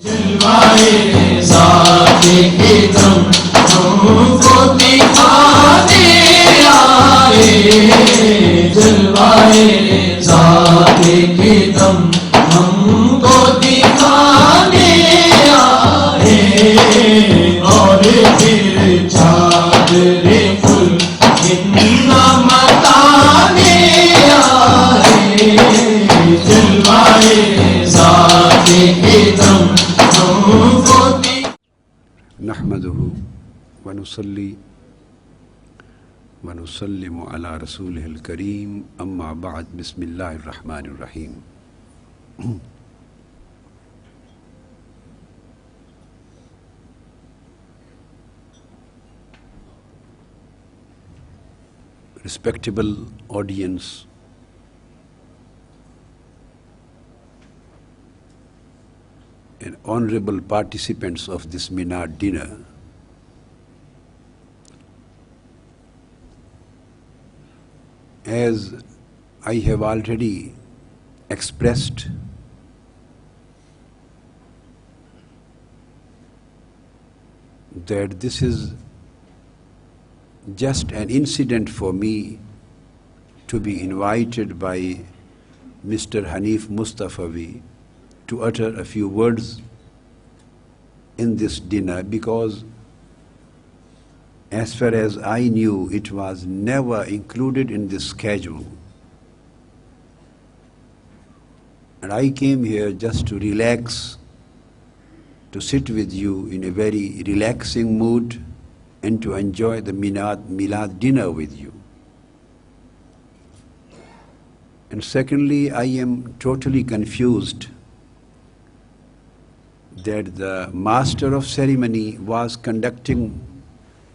جلوائے ذات کرم ہم کو دکھانے آئے، جلوائے ذات کرم ہم کو دکھانے آئے، اور پھر چادر کل متانے آئے، جلوائے ذات کرم نحمده ونصلي ونسلم على رسوله الكريم اما بعد بسم الله الرحمن الرحيم. Respectable audience, and honorable participants of this Milad dinner, as I have already expressed, that this is just an incident for me to be invited by Mr. Hanif Mustafavi to utter a few words in this dinner, because as far as I knew, it was never included in this schedule. And I came here just to relax, to sit with you in a very relaxing mood and to enjoy the Milad dinner with you. And secondly, I am totally confused that the master of ceremony was conducting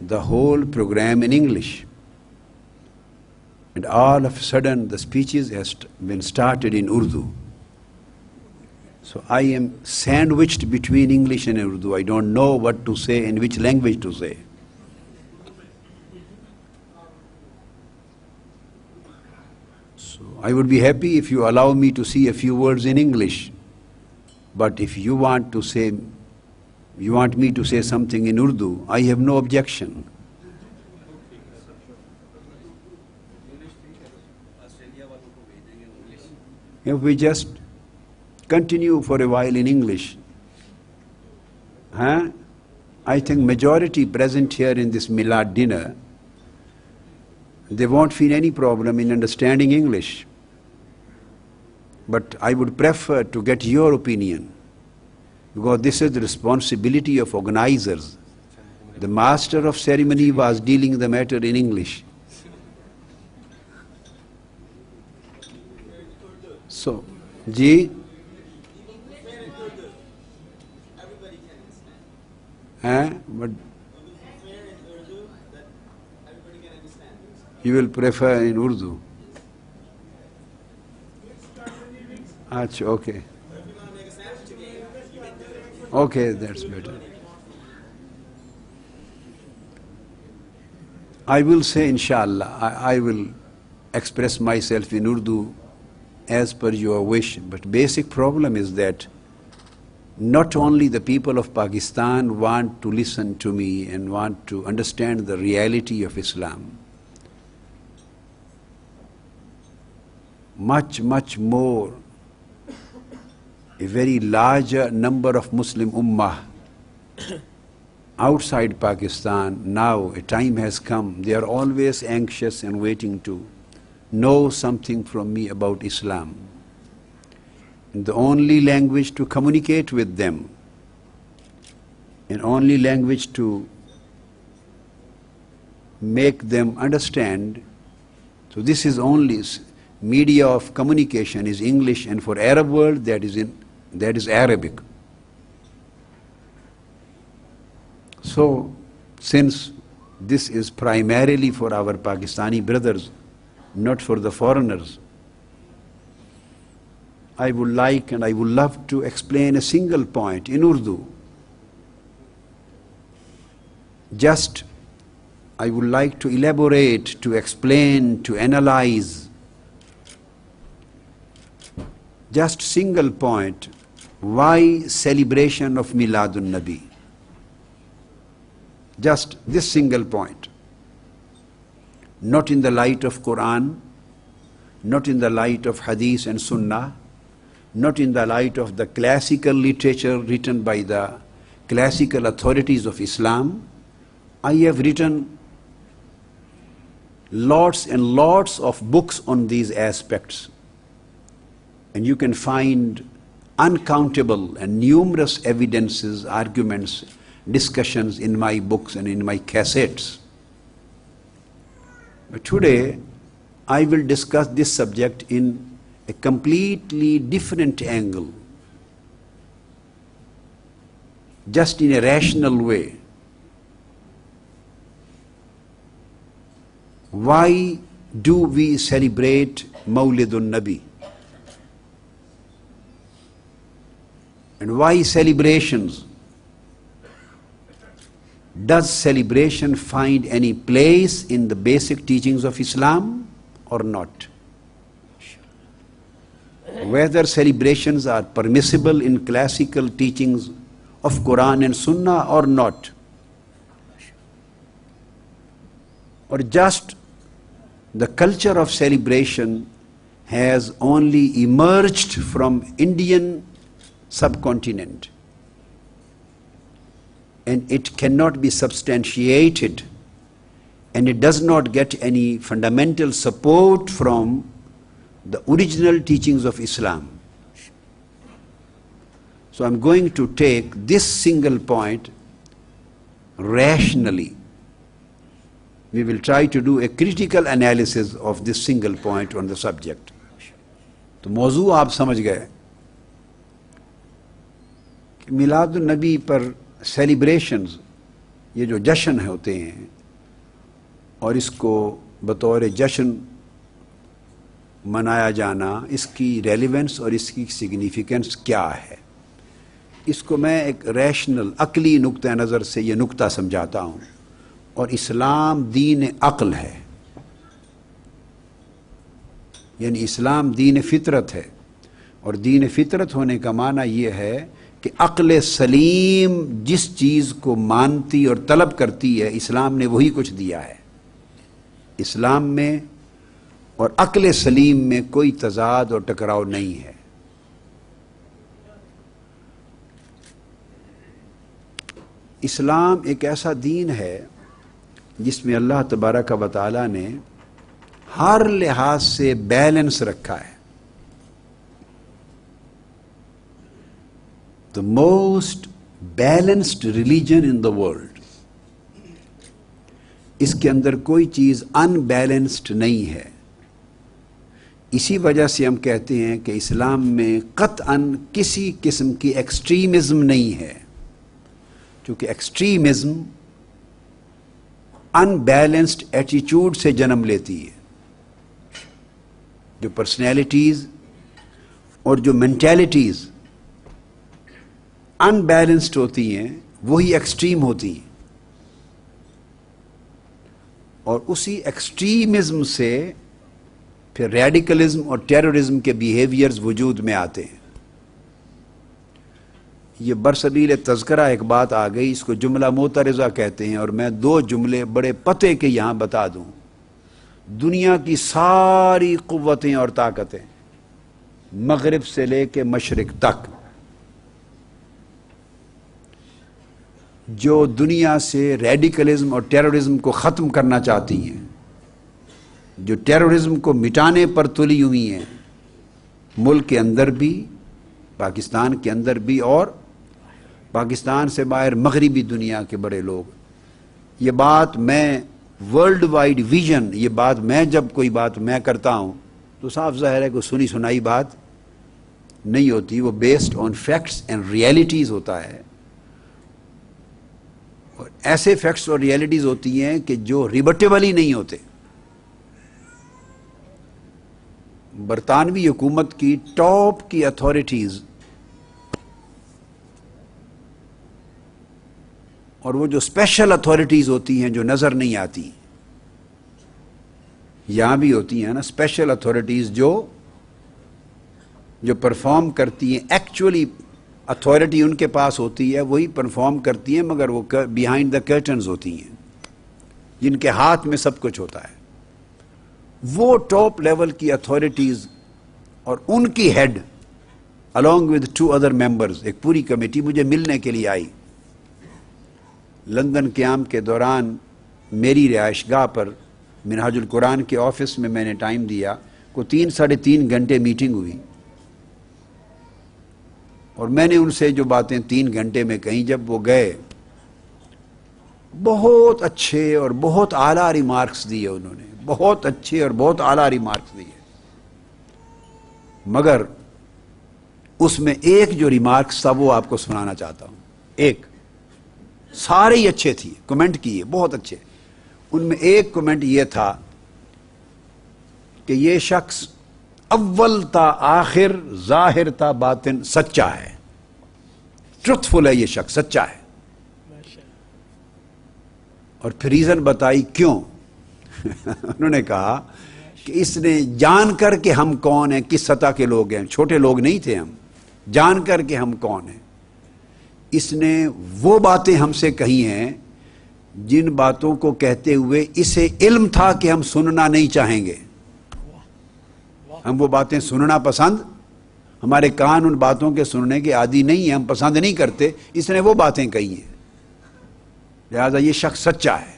the whole program in English, and all of a sudden the speeches has been started in Urdu. So I am sandwiched between English and Urdu. I don't know what to say and which language to say. So I would be happy if you allow me to say a few words in English. But if you want me to say something in Urdu, I have no objection. If we just continue for a while in English, I think majority present here in this Milad dinner, they won't feel any problem in understanding English. But I would prefer to get your opinion, because this is the responsibility of organizers. The master of ceremony was dealing the matter in English. So, ji? But you will prefer in Urdu? Achha, okay. Okay, that's better. I will say, inshallah, I will express myself in Urdu as per your wish, but basic problem is that not only the people of Pakistan want to listen to me and want to understand the reality of Islam, much, much more, a very larger number of Muslim Ummah outside Pakistan, now a time has come, they are always anxious and waiting to know something from me about Islam. And the only language to communicate with them, and only language to make them understand, so this is only media of communication is English, and for Arab world that is Arabic. So, since this is primarily for our Pakistani brothers, not for the foreigners, I would like and I would love to explain a single point in Urdu. Just, I would like to elaborate, to explain, to analyze just single point Why celebration of Miladun Nabi? Just this single point. Not in the light of Quran, not in the light of Hadith and Sunnah, not in the light of the classical literature written by the classical authorities of Islam. I have written lots and lots of books on these aspects, and you can find uncountable and numerous evidences, arguments, discussions in my books and in my cassettes. But today I will discuss this subject in a completely different angle, just in a rational way. Why do we celebrate Mawlidun Nabi? And why celebrations? Does celebration find any place in the basic teachings of Islam or not? Whether celebrations are permissible in classical teachings of Quran and Sunnah or not, or just the culture of celebration has only emerged from Indian subcontinent, and it cannot be substantiated, and it does not get any fundamental support from the original teachings of Islam. So I'm going to take this single point rationally. We will try to do a critical analysis of this single point on the subject. تو موضوع آپ سمجھ گئے کہ میلاد النبی پر celebrations, یہ جو جشن ہوتے ہیں اور اس کو بطور جشن منایا جانا، اس کی ریلیونس اور اس کی سگنیفیکنس کیا ہے، اس کو میں ایک ریشنل عقلی نقطہ نظر سے یہ نقطہ سمجھاتا ہوں. اور اسلام دین عقل ہے، یعنی اسلام دین فطرت ہے، اور دین فطرت ہونے کا معنی یہ ہے کہ عقل سلیم جس چیز کو مانتی اور طلب کرتی ہے، اسلام نے وہی کچھ دیا ہے. اسلام میں اور عقل سلیم میں کوئی تضاد اور ٹکراؤ نہیں ہے. اسلام ایک ایسا دین ہے جس میں اللہ تبارک و تعالیٰ نے ہر لحاظ سے بیلنس رکھا ہے. The most balanced religion in the world. اس کے اندر کوئی چیز unbalanced نہیں ہے. اسی وجہ سے ہم کہتے ہیں کہ اسلام میں قطعاً کسی قسم کی ایکسٹریمزم نہیں ہے، کیونکہ ایکسٹریمزم انبیلنسڈ ایٹیچیوڈ سے جنم لیتی ہے. جو پرسنالٹیز اور جو مینٹیلٹیز انبیلنسڈ ہوتی ہیں وہی ایکسٹریم ہوتی ہیں، اور اسی ایکسٹریمزم سے پھر ریڈیکلزم اور ٹیررزم کے بیہیویئرز وجود میں آتے ہیں. یہ برسبیل تذکرہ ایک بات آ گئی، اس کو جملہ معترضہ کہتے ہیں، اور میں دو جملے بڑے پتے کے یہاں بتا دوں. دنیا کی ساری قوتیں اور طاقتیں مغرب سے لے کے مشرق تک جو دنیا سے ریڈیکلزم اور ٹیررزم کو ختم کرنا چاہتی ہیں، جو ٹیررزم کو مٹانے پر تلی ہوئی ہیں، ملک کے اندر بھی، پاکستان کے اندر بھی، اور پاکستان سے باہر مغربی دنیا کے بڑے لوگ. یہ بات میں ورلڈ وائڈ ویژن، یہ بات میں جب کوئی بات میں کرتا ہوں تو صاف ظاہر ہے کوئی سنی سنائی بات نہیں ہوتی، وہ based on facts and realities ہوتا ہے. اور ایسے فیکٹس اور ریئلٹیز ہوتی ہیں کہ جو ریبٹیبل ہی نہیں ہوتے. برطانوی حکومت کی ٹاپ کی اتھارٹیز اور وہ جو اسپیشل اتھارٹیز ہوتی ہیں جو نظر نہیں آتی، یہاں بھی ہوتی ہیں نا اسپیشل اتھارٹیز جو پرفارم کرتی ہیں ایکچولی اتھارٹی ان کے پاس ہوتی ہے، وہی پرفارم کرتی ہیں، مگر وہ بیہائنڈ دا کرٹنز ہوتی ہیں، جن کے ہاتھ میں سب کچھ ہوتا ہے. وہ ٹاپ لیول کی اتھارٹیز اور ان کی head along with 2 other members، ایک پوری کمیٹی مجھے ملنے کے لیے آئی. لندن قیام کے دوران میری رہائش گاہ پر منہاج القرآن کے آفس میں نے ٹائم دیا، کو 3-3.5 گھنٹے میٹنگ ہوئی، اور میں نے ان سے جو باتیں 3 گھنٹے میں کہیں، جب وہ گئے بہت اچھے اور بہت اعلیٰ ریمارکس دیے انہوں نے، بہت اچھے اور بہت اعلیٰ ریمارکس دیے، مگر اس میں ایک جو ریمارکس تھا وہ آپ کو سنانا چاہتا ہوں. ایک، سارے ہی اچھے تھے، کمنٹ کیے بہت اچھے، ان میں ایک کمنٹ یہ تھا کہ یہ شخص اول تا آخر، ظاہر تا باطن سچا ہے، ٹروتھفل ہے، یہ شخص سچا ہے. اور پھر ریزن بتائی کیوں. انہوں نے کہا کہ اس نے جان کر کے ہم کون ہیں، کس سطح کے لوگ ہیں، چھوٹے لوگ نہیں تھے ہم، جان کر کے ہم کون ہیں، اس نے وہ باتیں ہم سے کہی ہیں جن باتوں کو کہتے ہوئے اسے علم تھا کہ ہم سننا نہیں چاہیں گے. ہم وہ باتیں سننا پسند، ہمارے کان ان باتوں کے سننے کے عادی نہیں ہیں، ہم پسند نہیں کرتے، اس نے وہ باتیں کہی ہیں، لہذا یہ شخص سچا ہے.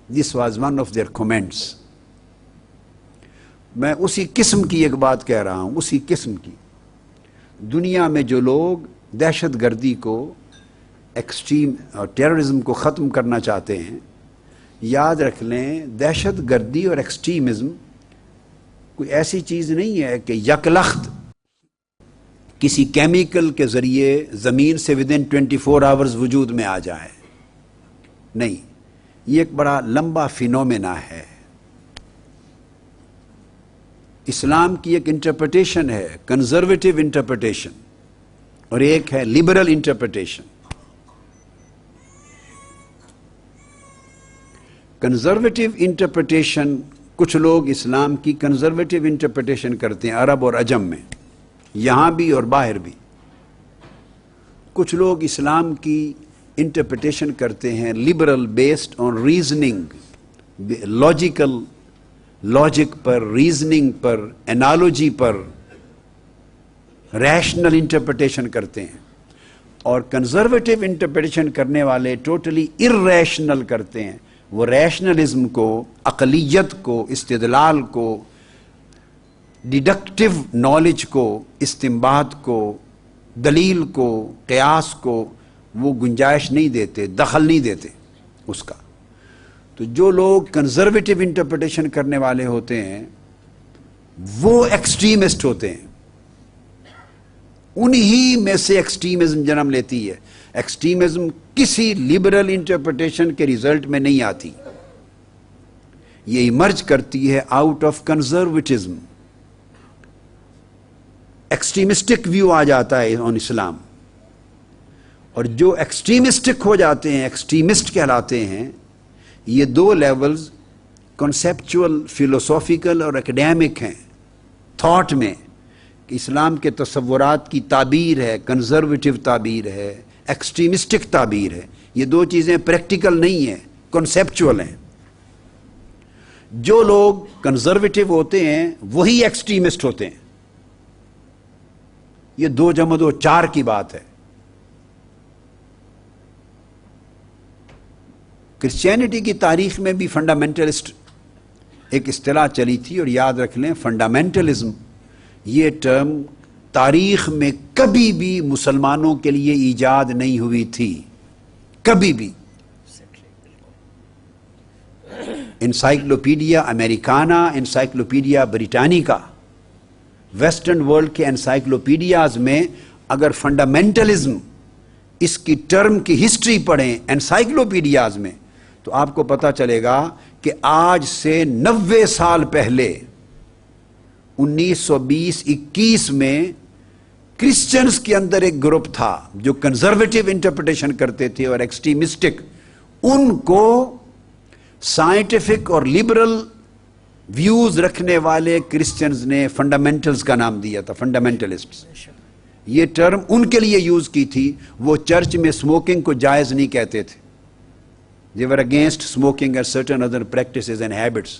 This was one of their comments. میں اسی قسم کی ایک بات کہہ رہا ہوں، اسی قسم کی. دنیا میں جو لوگ دہشت گردی کو، ایکسٹریم اور ٹیررزم کو ختم کرنا چاہتے ہیں، یاد رکھ لیں دہشت گردی اور ایکسٹریمزم کوئی ایسی چیز نہیں ہے کہ یکلخت کسی کیمیکل کے ذریعے زمین سے ودن 24 آورز وجود میں آ جائے. نہیں، یہ ایک بڑا لمبا فینومینا ہے. اسلام کی ایک انٹرپریٹیشن ہے کنزرویٹو انٹرپریٹیشن، اور ایک ہے لبرل انٹرپریٹیشن. کنزرویٹو انٹرپریٹیشن، کچھ لوگ اسلام کی کنزرویٹو انٹرپریٹیشن کرتے ہیں عرب اور عجم میں، یہاں بھی اور باہر بھی. کچھ لوگ اسلام کی انٹرپریٹیشن کرتے ہیں liberal, based on reasoning, logic per, reasoning per, analogy per, rational interpretation کرتے ہیں. اور کنزرویٹو انٹرپریٹیشن کرنے والے ٹوٹلی ارریشنل کرتے ہیں. وہ ریشنلزم کو، عقلیت کو، استدلال کو، ڈیڈکٹیو نالج کو، استنباط کو، دلیل کو، قیاس کو وہ گنجائش نہیں دیتے، دخل نہیں دیتے اس کا. تو جو لوگ کنزرویٹو انٹرپریٹیشن کرنے والے ہوتے ہیں وہ ایکسٹریمسٹ ہوتے ہیں. انہی میں سے ایکسٹریمزم جنم لیتی ہے. ایکسٹریمزم کسی لبرل انٹرپریٹیشن کے ریزلٹ میں نہیں آتی، یہ ایمرج کرتی ہے آؤٹ آف کنزرویٹزم. ایکسٹریمسٹک ویو آ جاتا ہے آن اسلام، اور جو ایکسٹریمسٹک ہو جاتے ہیں، ایکسٹریمسٹ کہلاتے ہیں. یہ 2 لیولز کنسیپچول، فلسافیکل اور اکیڈیمک ہیں تھاٹ میں، کہ اسلام کے تصورات کی تعبیر ہے، کنزرویٹو تعبیر ہے، ایکسٹریمسٹک تعبیر ہے. یہ 2 چیزیں پریکٹیکل نہیں ہیں، کنسیپچول ہیں. جو لوگ کنزرویٹو ہوتے ہیں وہی ایکسٹریمسٹ ہوتے ہیں. یہ 2 جمع 2 4 کی بات ہے. کرسچینٹی کی تاریخ میں بھی فنڈامنٹلسٹ ایک اصطلاح چلی تھی، اور یاد رکھ لیں فنڈامنٹلزم یہ ٹرم تاریخ میں کبھی بھی مسلمانوں کے لیے ایجاد نہیں ہوئی تھی، کبھی بھی. Encyclopedia Americana, encyclopedia Britannica, western world کے انسائکلوپیڈیاز میں اگر فنڈامنٹلزم اس کی ٹرم کی ہسٹری پڑھیں انسائکلوپیڈیاز میں، تو آپ کو پتا چلے گا کہ آج سے 90 سال پہلے 1920-21 میں کرسچنز کے اندر ایک گروپ تھا جو کنزرویٹو انٹرپریٹیشن کرتے تھے اور ایکسٹریمسٹک. ان کو سائنٹیفک اور لبرل ویوز رکھنے والے کرسچنز نے فنڈامنٹلز کا نام دیا تھا، فنڈامنٹلسٹس. یہ ٹرم ان کے لیے یوز کی تھی، وہ چرچ میں اسموکنگ کو جائز نہیں کہتے تھے. They were against smoking and certain other practices and habits.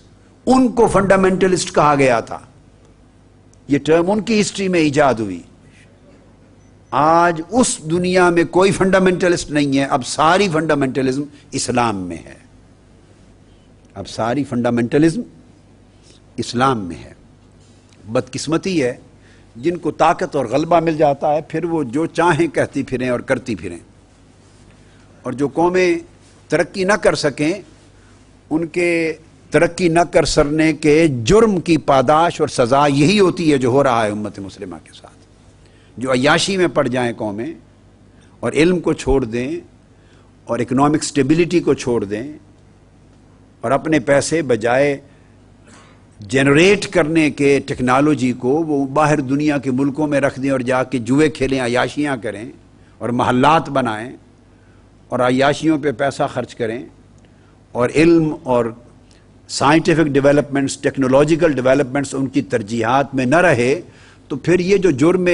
ان کو فنڈامنٹلسٹ کہا گیا تھا. یہ ٹرم ان کی ہسٹری میں ایجاد ہوئی. آج اس دنیا میں کوئی فنڈامنٹلسٹ نہیں ہے، اب ساری فنڈامنٹلزم اسلام میں ہے. اب ساری فنڈامنٹلزم اسلام میں ہے. بدقسمتی ہے جن کو طاقت اور غلبہ مل جاتا ہے، پھر وہ جو چاہیں کہتی پھریں اور کرتی پھریں. اور جو قومیں ترقی نہ کر سکیں، ان کے ترقی نہ کر سکنے کے جرم کی پاداش اور سزا یہی ہوتی ہے جو ہو رہا ہے امت مسلمہ کے ساتھ. جو عیاشی میں پڑ جائیں قومیں اور علم کو چھوڑ دیں اور اکنامک سٹیبلٹی کو چھوڑ دیں اور اپنے پیسے بجائے جنریٹ کرنے کے ٹیکنالوجی کو وہ باہر دنیا کے ملکوں میں رکھ دیں اور جا کے جوئے کھیلیں، عیاشیاں کریں اور محلات بنائیں اور عیاشیوں پہ پیسہ خرچ کریں، اور علم اور scientific developments, technological developments in کی ترجیحات میں نہ رہے، تو پھر یہ جو جرم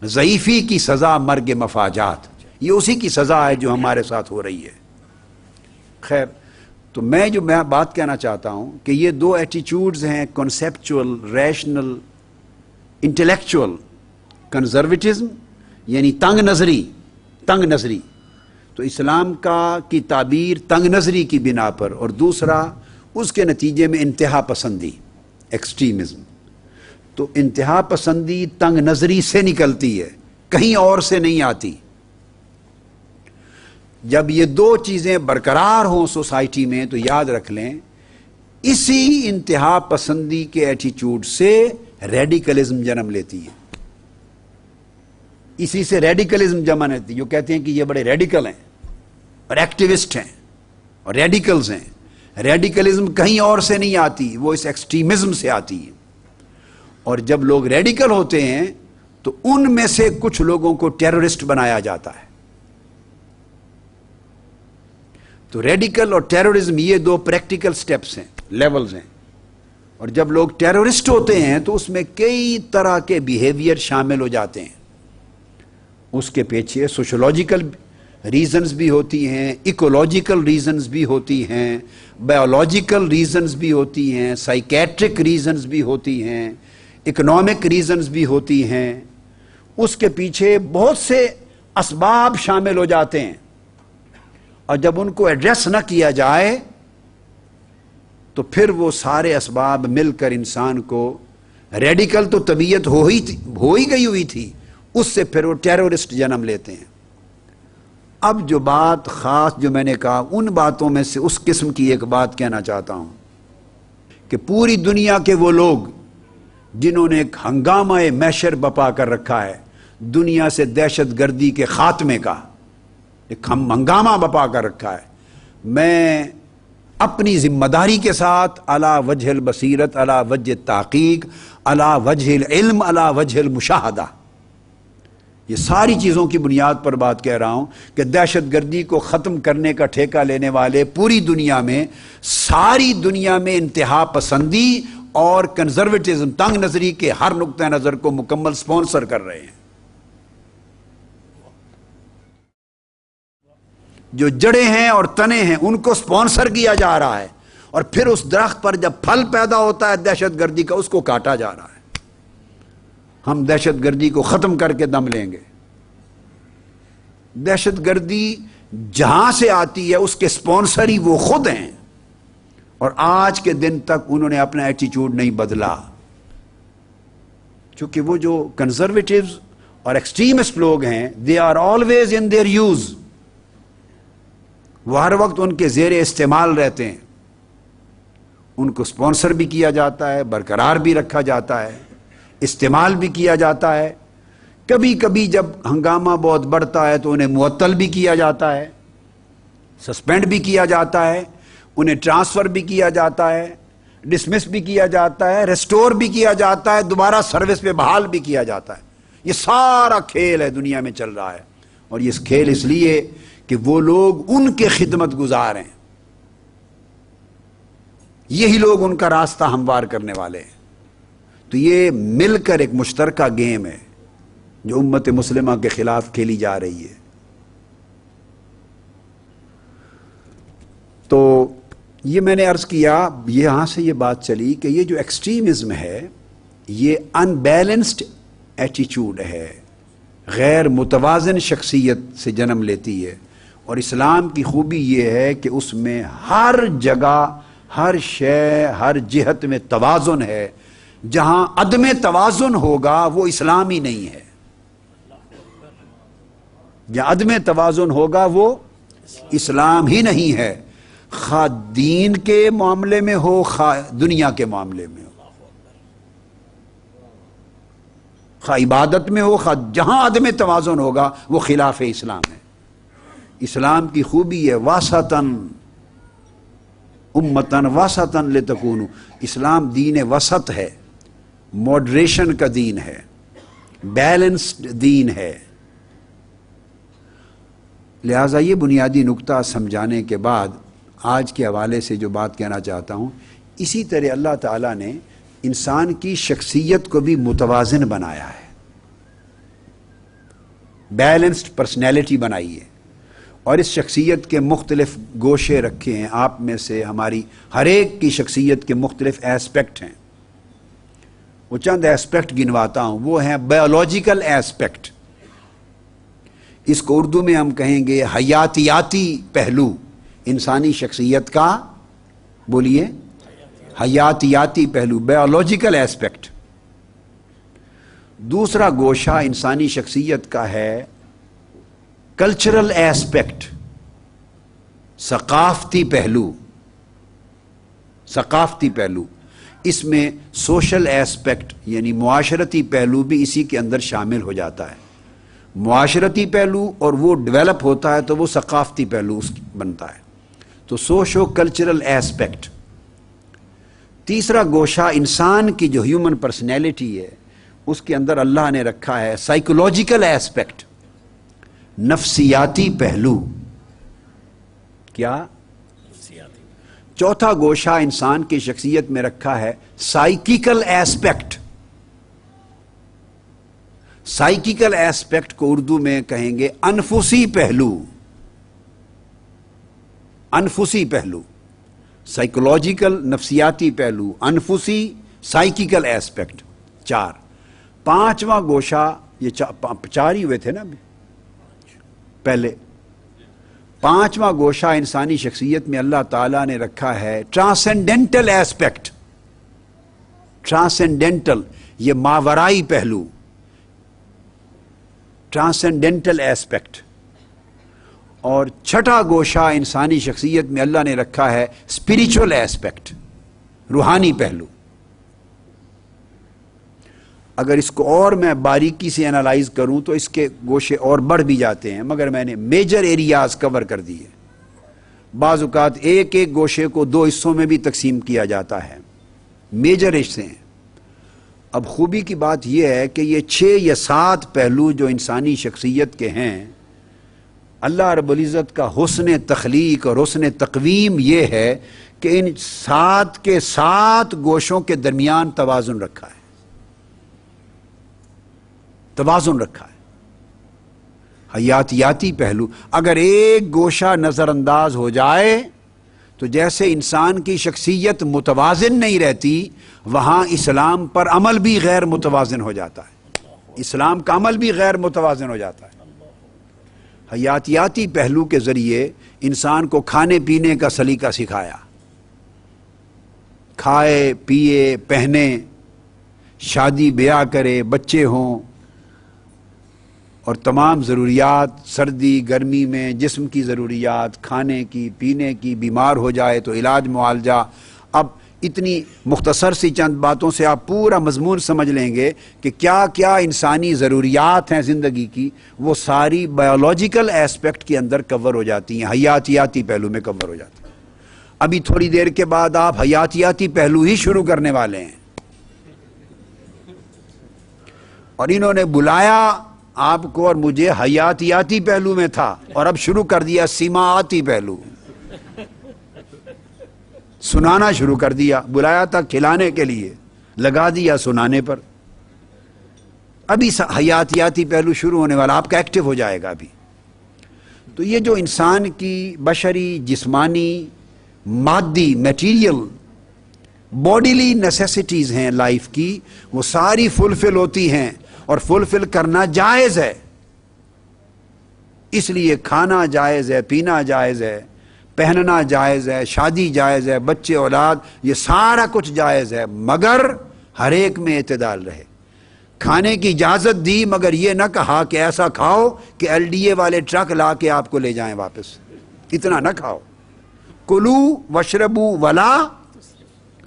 ضعیفی کی سزا، مرگ مفاجات، یہ اسی کی سزا ہے جو ہمارے ساتھ ہو رہی ہے. خیر، تو میں جو بات کہنا چاہتا ہوں کہ یہ دو ایٹیچیوڈز ہیں، کنسیپچول، ریشنل، انٹلیکچول. کنزرویٹزم یعنی تنگ نظری، تو اسلام کی تعبیر تنگ نظری کی بنا پر، اور دوسرا اس کے نتیجے میں انتہا پسندی، ایکسٹریمزم. تو انتہا پسندی تنگ نظری سے نکلتی ہے، کہیں اور سے نہیں آتی. جب یہ دو چیزیں برقرار ہوں سوسائٹی میں تو یاد رکھ لیں اسی انتہا پسندی کے ایٹیچیوڈ سے ریڈیکلزم جنم لیتی ہے. اسی سے ریڈیکلزم جنم لیتی ہے. جو کہتے ہیں کہ یہ بڑے ریڈیکل ہیں اور ایکٹیوسٹ ہیں اور ریڈیکلز ہیں. ریڈیکلزم کہیں اور سے نہیں آتی، وہ اس ایکسٹریمزم سے آتی ہے. اور جب لوگ ریڈیکل ہوتے ہیں تو ان میں سے کچھ لوگوں کو ٹیررسٹ بنایا جاتا ہے. تو ریڈیکل اور ٹیررزم یہ دو پریکٹیکل سٹیپس ہیں، لیولز ہیں. اور جب لوگ ٹیررسٹ ہوتے ہیں تو اس میں کئی طرح کے بیہیویئر شامل ہو جاتے ہیں. اس کے پیچھے سوشولوجیکل ریزنز بھی ہوتی ہیں، ایکولوجیکل ریزنز بھی ہوتی ہیں، بایولوجیکل ریزنز بھی ہوتی ہیں، سائیکیٹرک ریزنز بھی ہوتی ہیں، اکنامک ریزنز بھی ہوتی ہیں. اس کے پیچھے بہت سے اسباب شامل ہو جاتے ہیں، اور جب ان کو ایڈریس نہ کیا جائے تو پھر وہ سارے اسباب مل کر انسان کو، ریڈیکل تو طبیعت ہو ہی گئی ہوئی تھی، اس سے پھر وہ ٹیررسٹ جنم لیتے ہیں. اب جو بات خاص جو میں نے کہا، ان باتوں میں سے اس قسم کی ایک بات کہنا چاہتا ہوں کہ پوری دنیا کے وہ لوگ جنہوں نے ایک ہنگامہ محشر بپا کر رکھا ہے، دنیا سے دہشت گردی کے خاتمے کا ایک ہنگامہ بپا کر رکھا ہے، میں اپنی ذمہ داری کے ساتھ علی وجہ البصیرت، علی وجہ التحقیق، علی وجہ العلم، علی وجہ المشاہدہ، یہ ساری چیزوں کی بنیاد پر بات کہہ رہا ہوں کہ دہشت گردی کو ختم کرنے کا ٹھیکہ لینے والے پوری دنیا میں، ساری دنیا میں انتہا پسندی اور کنزرویٹزم، تنگ نظری کے ہر نقطہ نظر کو مکمل سپانسر کر رہے ہیں. جو جڑیں ہیں اور تنے ہیں ان کو سپانسر کیا جا رہا ہے، اور پھر اس درخت پر جب پھل پیدا ہوتا ہے دہشت گردی کا، اس کو کاٹا جا رہا ہے. ہم دہشت گردی کو ختم کر کے دم لیں گے. دہشت گردی جہاں سے آتی ہے اس کے سپانسر ہی وہ خود ہیں، اور آج کے دن تک انہوں نے اپنا ایٹیچیوڈ نہیں بدلا. چونکہ وہ جو کنزرویٹیوز اور ایکسٹریمسٹ لوگ ہیں، they are always in their views, وہ ہر وقت ان کے زیر استعمال رہتے ہیں. ان کو سپانسر بھی کیا جاتا ہے، برقرار بھی رکھا جاتا ہے، استعمال بھی کیا جاتا ہے. کبھی کبھی جب ہنگامہ بہت بڑھتا ہے تو انہیں معطل بھی کیا جاتا ہے، سسپینڈ بھی کیا جاتا ہے، انہیں ٹرانسفر بھی کیا جاتا ہے، ڈسمس بھی کیا جاتا ہے، ریسٹور بھی کیا جاتا ہے، دوبارہ سروس پہ بحال بھی کیا جاتا ہے. یہ سارا کھیل ہے دنیا میں چل رہا ہے، اور یہ کھیل اس لیے کہ وہ لوگ ان کے خدمت گزار ہیں، یہی لوگ ان کا راستہ ہموار کرنے والے ہیں. تو یہ مل کر ایک مشترکہ گیم ہے. جو امت مسلمہ کے خلاف کھیلی جا رہی ہے. تو یہ میں نے عرض کیا، یہاں سے یہ بات چلی کہ یہ جو ایکسٹریمزم ہے یہ ان بیلنسڈ ایٹیچیوڈ ہے، غیر متوازن شخصیت سے جنم لیتی ہے. اور اسلام کی خوبی یہ ہے کہ اس میں ہر جگہ، ہر شے، ہر جہت میں توازن ہے. جہاں عدم توازن ہوگا وہ اسلام ہی نہیں ہے. جہاں عدم توازن ہوگا وہ اسلام ہی نہیں ہے، خواہ دین کے معاملے میں ہو خواہ دنیا کے معاملے میں ہو، خواہ عبادت میں ہو خواہ جہاں عدم توازن ہوگا وہ خلاف اسلام ہے. اسلام کی خوبی ہے واسطاً امتاً واسطاً لتکونوا. اسلام دین وسط ہے، ماڈریشن کا دین ہے، بیلنسڈ دین ہے. لہٰذا یہ بنیادی نقطہ سمجھانے کے بعد آج کے حوالے سے جو بات کہنا چاہتا ہوں، اسی طرح اللہ تعالیٰ نے انسان کی شخصیت کو بھی متوازن بنایا ہے، بیلنسڈ پرسنالٹی بنائی ہے. اور اس شخصیت کے مختلف گوشے رکھے ہیں. آپ میں سے ہماری ہر ایک کی شخصیت کے مختلف ایسپیکٹ ہیں. وہ چند ایسپیکٹ گنواتا ہوں. وہ ہیں بایولوجیکل ایسپیکٹ، اس کو اردو میں ہم کہیں گے حیاتیاتی پہلو انسانی شخصیت کا. بولیے، حیاتیاتی پہلو، بایولوجیکل ایسپیکٹ. دوسرا گوشہ انسانی شخصیت کا ہے کلچرل ایسپیکٹ، ثقافتی پہلو. ثقافتی پہلو، اس میں سوشل ایسپیکٹ یعنی معاشرتی پہلو بھی اسی کے اندر شامل ہو جاتا ہے. معاشرتی پہلو اور وہ ڈیولپ ہوتا ہے تو وہ ثقافتی پہلو بنتا ہے. تو سوشو کلچرل ایسپیکٹ. تیسرا گوشہ انسان کی جو ہیومن پرسنالٹی ہے اس کے اندر اللہ نے رکھا ہے سائیکولوجیکل ایسپیکٹ، نفسیاتی پہلو. کیا؟ چوتھا گوشہ انسان کی شخصیت میں رکھا ہے سائیکیکل ایسپیکٹ. سائیکیکل ایسپیکٹ کو اردو میں کہیں گے انفسی پہلو. انفسی پہلو، سائیکولوجیکل، نفسیاتی پہلو، انفسی، سائیکیکل ایسپیکٹ. چار. پانچواں گوشہ، یہ چار ہی ہوئے تھے نا پہلے. پانچواں گوشہ انسانی شخصیت میں اللہ تعالیٰ نے رکھا ہے ٹرانسینڈنٹل ایسپیکٹ. ٹرانسینڈنٹل، یہ ماورائی پہلو، ٹرانسینڈنٹل ایسپیکٹ. اور چھٹا گوشہ انسانی شخصیت میں اللہ نے رکھا ہے اسپریچول ایسپیکٹ، روحانی پہلو. اگر اس کو اور میں باریکی سے انالائز کروں تو اس کے گوشے اور بڑھ بھی جاتے ہیں، مگر میں نے میجر ایریاز کور کر دیے. بعض اوقات ایک ایک گوشے کو دو حصوں میں بھی تقسیم کیا جاتا ہے، میجر حصے ہیں. اب خوبی کی بات یہ ہے کہ یہ 6 یا 7 پہلو جو انسانی شخصیت کے ہیں، اللہ رب العزت کا حسن تخلیق اور حسن تقویم یہ ہے کہ ان 7 کے 7 گوشوں کے درمیان توازن رکھا ہے. توازن رکھا ہے. حیاتیاتی پہلو، اگر ایک گوشہ نظر انداز ہو جائے تو جیسے انسان کی شخصیت متوازن نہیں رہتی، وہاں اسلام پر عمل بھی غیر متوازن ہو جاتا ہے. اسلام کا عمل بھی غیر متوازن ہو جاتا ہے. حیاتیاتی پہلو کے ذریعے انسان کو کھانے پینے کا سلیقہ سکھایا، کھائے پیے پہنے، شادی بیاہ کرے، بچے ہوں، اور تمام ضروریات سردی گرمی میں جسم کی ضروریات، کھانے کی پینے کی، بیمار ہو جائے تو علاج معالجہ. اب اتنی مختصر سی چند باتوں سے آپ پورا مضمون سمجھ لیں گے کہ کیا کیا انسانی ضروریات ہیں زندگی کی، وہ ساری بایولوجیکل ایسپیکٹ کے اندر کور ہو جاتی ہیں، حیاتیاتی پہلو میں کور ہو جاتی ہیں. ابھی تھوڑی دیر کے بعد آپ حیاتیاتی پہلو ہی شروع کرنے والے ہیں. اور انہوں نے بلایا آپ کو اور مجھے حیاتیاتی پہلو میں تھا، اور اب شروع کر دیا سماعتی پہلو. سنانا شروع کر دیا. بلایا تھا کھلانے کے لیے، لگا دیا سنانے پر. ابھی حیاتیاتی پہلو شروع ہونے والا، آپ کا ایکٹیو ہو جائے گا ابھی. تو یہ جو انسان کی بشری، جسمانی، مادی، میٹیریل، باڈیلی نیسیسٹیز ہیں لائف کی، وہ ساری فلفل ہوتی ہیں اور فلفل کرنا جائز ہے. اس لیے کھانا جائز ہے، پینا جائز ہے، پہننا جائز ہے، شادی جائز ہے، بچے اولاد، یہ سارا کچھ جائز ہے، مگر ہر ایک میں اعتدال رہے. کھانے کی اجازت دی، مگر یہ نہ کہا کہ ایسا کھاؤ کہ ایل ڈی اے والے ٹرک لا کے آپ کو لے جائیں واپس. اتنا نہ کھاؤ. کلو وشربو ولا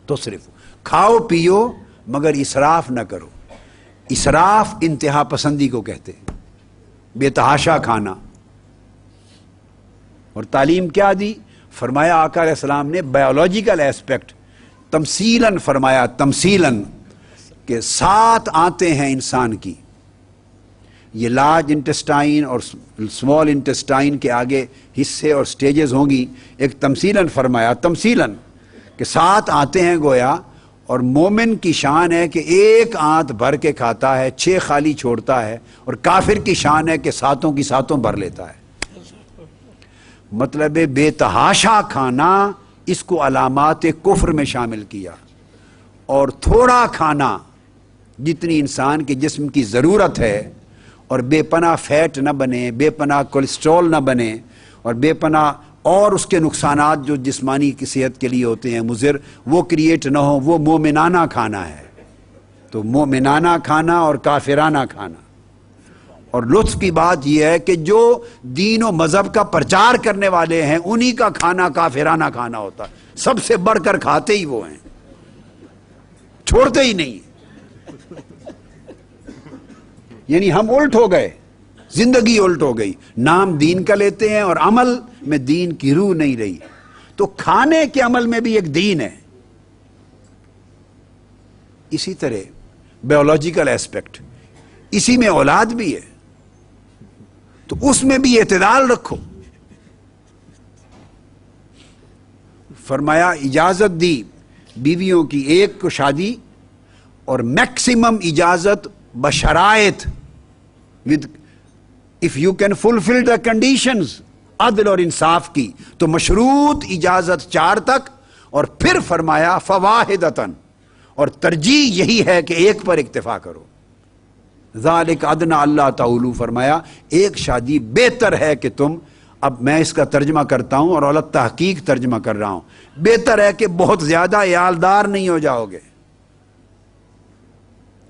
تسرفو، کھاؤ پیو مگر اسراف نہ کرو. اسراف انتہا پسندی کو کہتے ہیں، بے تحاشا کھانا. اور تعلیم کیا دی؟ فرمایا آقا علیہ السلام نے بایولوجیکل ایسپیکٹ تمثیلاً فرمایا، تمثیلاً، کہ 7 آنتیں ہیں انسان کی. یہ لارج انٹسٹائن اور اسمال انٹسٹائن کے آگے حصے اور سٹیجز ہوں گی. ایک تمثیلاً فرمایا، تمثیلاً، کہ 7 آنتیں ہیں گویا، اور مومن کی شان ہے کہ ایک آنت بھر کے کھاتا ہے، 6 خالی چھوڑتا ہے، اور کافر کی شان ہے کہ 7 کی 7 بھر لیتا ہے. مطلب بے تحاشا کھانا، اس کو علامات کفر میں شامل کیا. اور تھوڑا کھانا جتنی انسان کے جسم کی ضرورت ہے، اور بے پناہ فیٹ نہ بنے، بے پناہ کولیسٹرول نہ بنے، اور بے پناہ اور اس کے نقصانات جو جسمانی کی صحت کے لیے ہوتے ہیں مضر، وہ کریٹ نہ ہو، وہ مومنانہ کھانا ہے. تو مومنانہ کھانا اور کافرانہ کھانا. اور لطف کی بات یہ ہے کہ جو دین و مذہب کا پرچار کرنے والے ہیں انہی کا کھانا کافرانہ کھانا ہوتا ہے. سب سے بڑھ کر کھاتے ہی وہ ہیں، چھوڑتے ہی نہیں. یعنی ہم الٹ ہو گئے، زندگی الٹ ہو گئی. نام دین کا لیتے ہیں اور عمل میں دین کی روح نہیں رہی. تو کھانے کے عمل میں بھی ایک دین ہے. اسی طرح بایولوجیکل ایسپیکٹ، اسی میں اولاد بھی ہے، تو اس میں بھی اعتدال رکھو. فرمایا اجازت دی بیویوں کی ایک کو شادی، اور میکسیمم اجازت بشرائط، with if you can fulfill the conditions، عدل اور انصاف کی، تو مشروط اجازت 4 تک. اور پھر فرمایا فواحدتاً، اور ترجیح یہی ہے کہ ایک پر اکتفا کرو. ذالک ادنیٰ اللہ تعالی، فرمایا ایک شادی بہتر ہے کہ تم، اب میں اس کا ترجمہ کرتا ہوں اور اولت تحقیق ترجمہ کر رہا ہوں، بہتر ہے کہ بہت زیادہ عیالدار نہیں ہو جاؤ گے.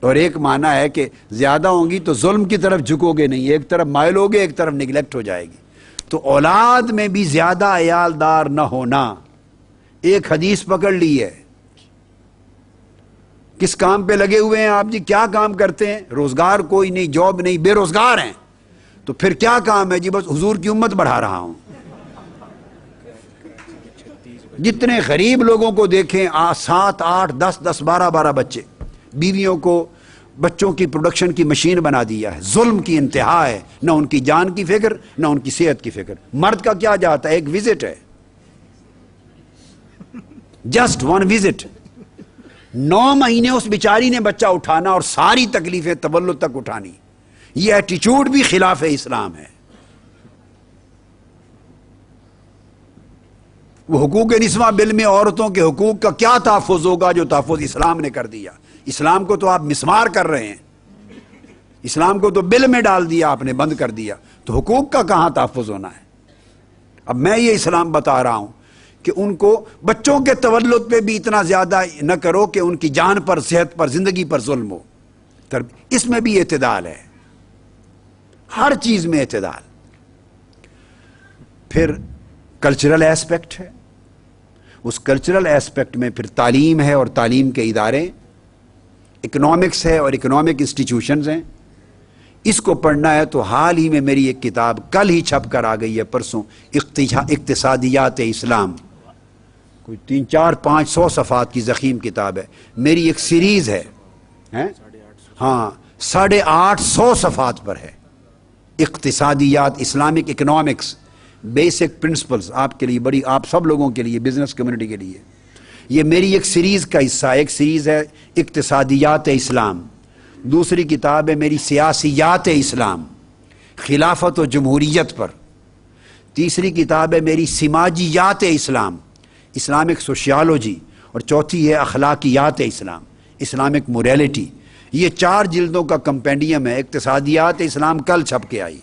اور ایک معنی ہے کہ زیادہ ہوں گی تو ظلم کی طرف جھکو گے نہیں، ایک طرف مائل ہوگے، ایک طرف نگلیکٹ ہو جائے گی. تو اولاد میں بھی زیادہ عیالدار نہ ہونا. ایک حدیث پکڑ لی ہے. کس کام پہ لگے ہوئے ہیں آپ جی؟ کیا کام کرتے ہیں؟ روزگار کوئی نہیں، جاب نہیں، بے روزگار ہیں. تو پھر کیا کام ہے جی؟ بس حضور کی امت بڑھا رہا ہوں. جتنے غریب لوگوں کو دیکھیں، 7 8 10 10 12 بچے، بیویوں کو بچوں کی پروڈکشن کی مشین بنا دیا ہے. ظلم کی انتہا ہے. نہ ان کی جان کی فکر، نہ ان کی صحت کی فکر. مرد کا کیا جاتا ہے؟ ایک وزٹ ہے، جسٹ 1 وزٹ. 9 مہینے اس بیچاری نے بچہ اٹھانا اور ساری تکلیفیں تولد تک اٹھانی. یہ ایٹیچیوڈ بھی خلاف اسلام ہے. وہ حقوق نسواں بل میں عورتوں کے حقوق کا کیا تحفظ ہوگا جو تحفظ اسلام نے کر دیا؟ اسلام کو تو آپ مسمار کر رہے ہیں، اسلام کو تو بل میں ڈال دیا آپ نے، بند کر دیا. تو حقوق کا کہاں تحفظ ہونا ہے؟ اب میں یہ اسلام بتا رہا ہوں کہ ان کو بچوں کے تولد پہ بھی اتنا زیادہ نہ کرو کہ ان کی جان پر، صحت پر، زندگی پر ظلم ہو. اس میں بھی اعتدال ہے، ہر چیز میں اعتدال. پھر کلچرل ایسپیکٹ ہے. اس کلچرل ایسپیکٹ میں پھر تعلیم ہے اور تعلیم کے ادارے، اکنامکس ہے اور اکنامک انسٹیٹیوشنز ہیں. اس کو پڑھنا ہے تو حال ہی میں میری ایک کتاب کل ہی چھپ کر آ گئی ہے، پرسوں، اقتصادیات اسلام، کوئی 3 4 500 صفحات کی ضخیم کتاب ہے. میری ایک سیریز ہے، ہاں 850 صفحات پر ہے، اقتصادیات، اسلامک اکنامکس، بیسک پرنسپلز. آپ کے لیے بڑی، آپ سب لوگوں کے لیے، بزنس کمیونٹی کے لیے یہ میری ایک سیریز کا حصہ ہے. ایک سیریز ہے اقتصادیات اسلام. دوسری کتاب ہے میری سیاسیات اسلام، خلافت و جمہوریت پر، تیسری کتاب ہے میری سماجیات اسلام، اسلامک سوشیالوجی، اور چوتھی ہے اخلاقیات اسلام، اسلامک موریلٹی۔ یہ 4 جلدوں کا کمپینڈیم ہے۔ اقتصادیات اسلام کل چھپ کے آئی۔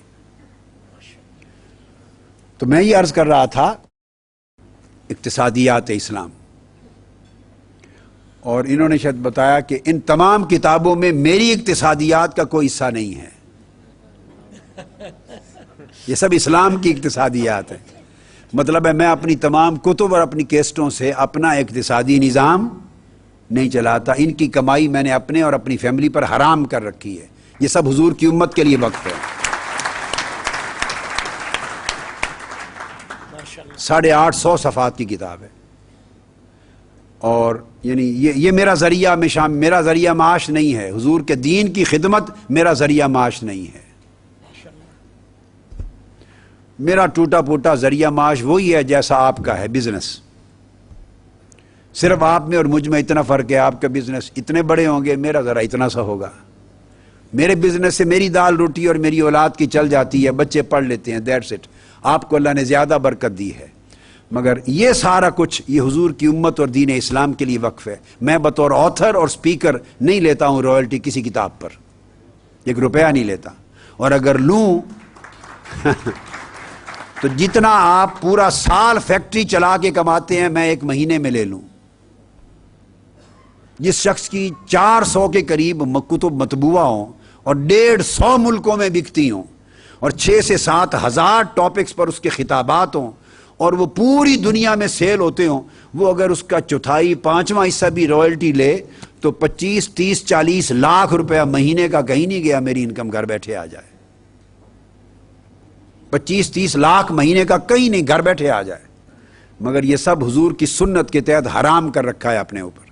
تو میں یہ عرض کر رہا تھا اقتصادیات اسلام، اور انہوں نے شاید بتایا کہ ان تمام کتابوں میں میری اقتصادیات کا کوئی حصہ نہیں ہے، یہ سب اسلام کی اقتصادیات ہیں۔ مطلب ہے میں اپنی تمام کتب اور اپنی کیسٹوں سے اپنا اقتصادی نظام نہیں چلاتا، ان کی کمائی میں نے اپنے اور اپنی فیملی پر حرام کر رکھی ہے۔ یہ سب حضور کی امت کے لیے وقف ہے۔ 850 صفحات کی کتاب ہے، اور یعنی یہ میرا ذریعہ میرا ذریعہ معاش نہیں ہے، حضور کے دین کی خدمت میرا ذریعہ معاش نہیں ہے۔ میرا ٹوٹا پھوٹا ذریعہ معاش وہی ہے جیسا آپ کا ہے، بزنس۔ صرف آپ میں اور مجھ میں اتنا فرق ہے، آپ کا بزنس اتنے بڑے ہوں گے، میرا ذرا اتنا سا ہوگا۔ میرے بزنس سے میری دال روٹی اور میری اولاد کی چل جاتی ہے، بچے پڑھ لیتے ہیں، دیٹس اٹ۔ آپ کو اللہ نے زیادہ برکت دی ہے، مگر یہ سارا کچھ یہ حضور کی امت اور دین اسلام کے لیے وقف ہے۔ میں بطور آتھر اور سپیکر نہیں لیتا ہوں رائلٹی کسی کتاب پر، 1 روپیہ نہیں لیتا، اور اگر لوں تو جتنا آپ پورا سال فیکٹری چلا کے کماتے ہیں میں 1 مہینے میں لے لوں۔ جس شخص کی 400 کے قریب کتب مطبوعہ ہوں اور 150 ملکوں میں بکتی ہوں، اور 6 سے 7 ہزار ٹاپکس پر اس کے خطابات ہوں، اور وہ پوری دنیا میں سیل ہوتے ہوں، وہ اگر اس کا 1/4 5واں حصہ بھی رائلٹی لے تو 25 30 40 لاکھ روپیہ مہینے کا کہیں نہیں گیا، میری انکم گھر بیٹھے آ جائے۔ 25 30 لاکھ مہینے کا کہیں نہیں، گھر بیٹھے آ جائے، مگر یہ سب حضور کی سنت کے تحت حرام کر رکھا ہے اپنے اوپر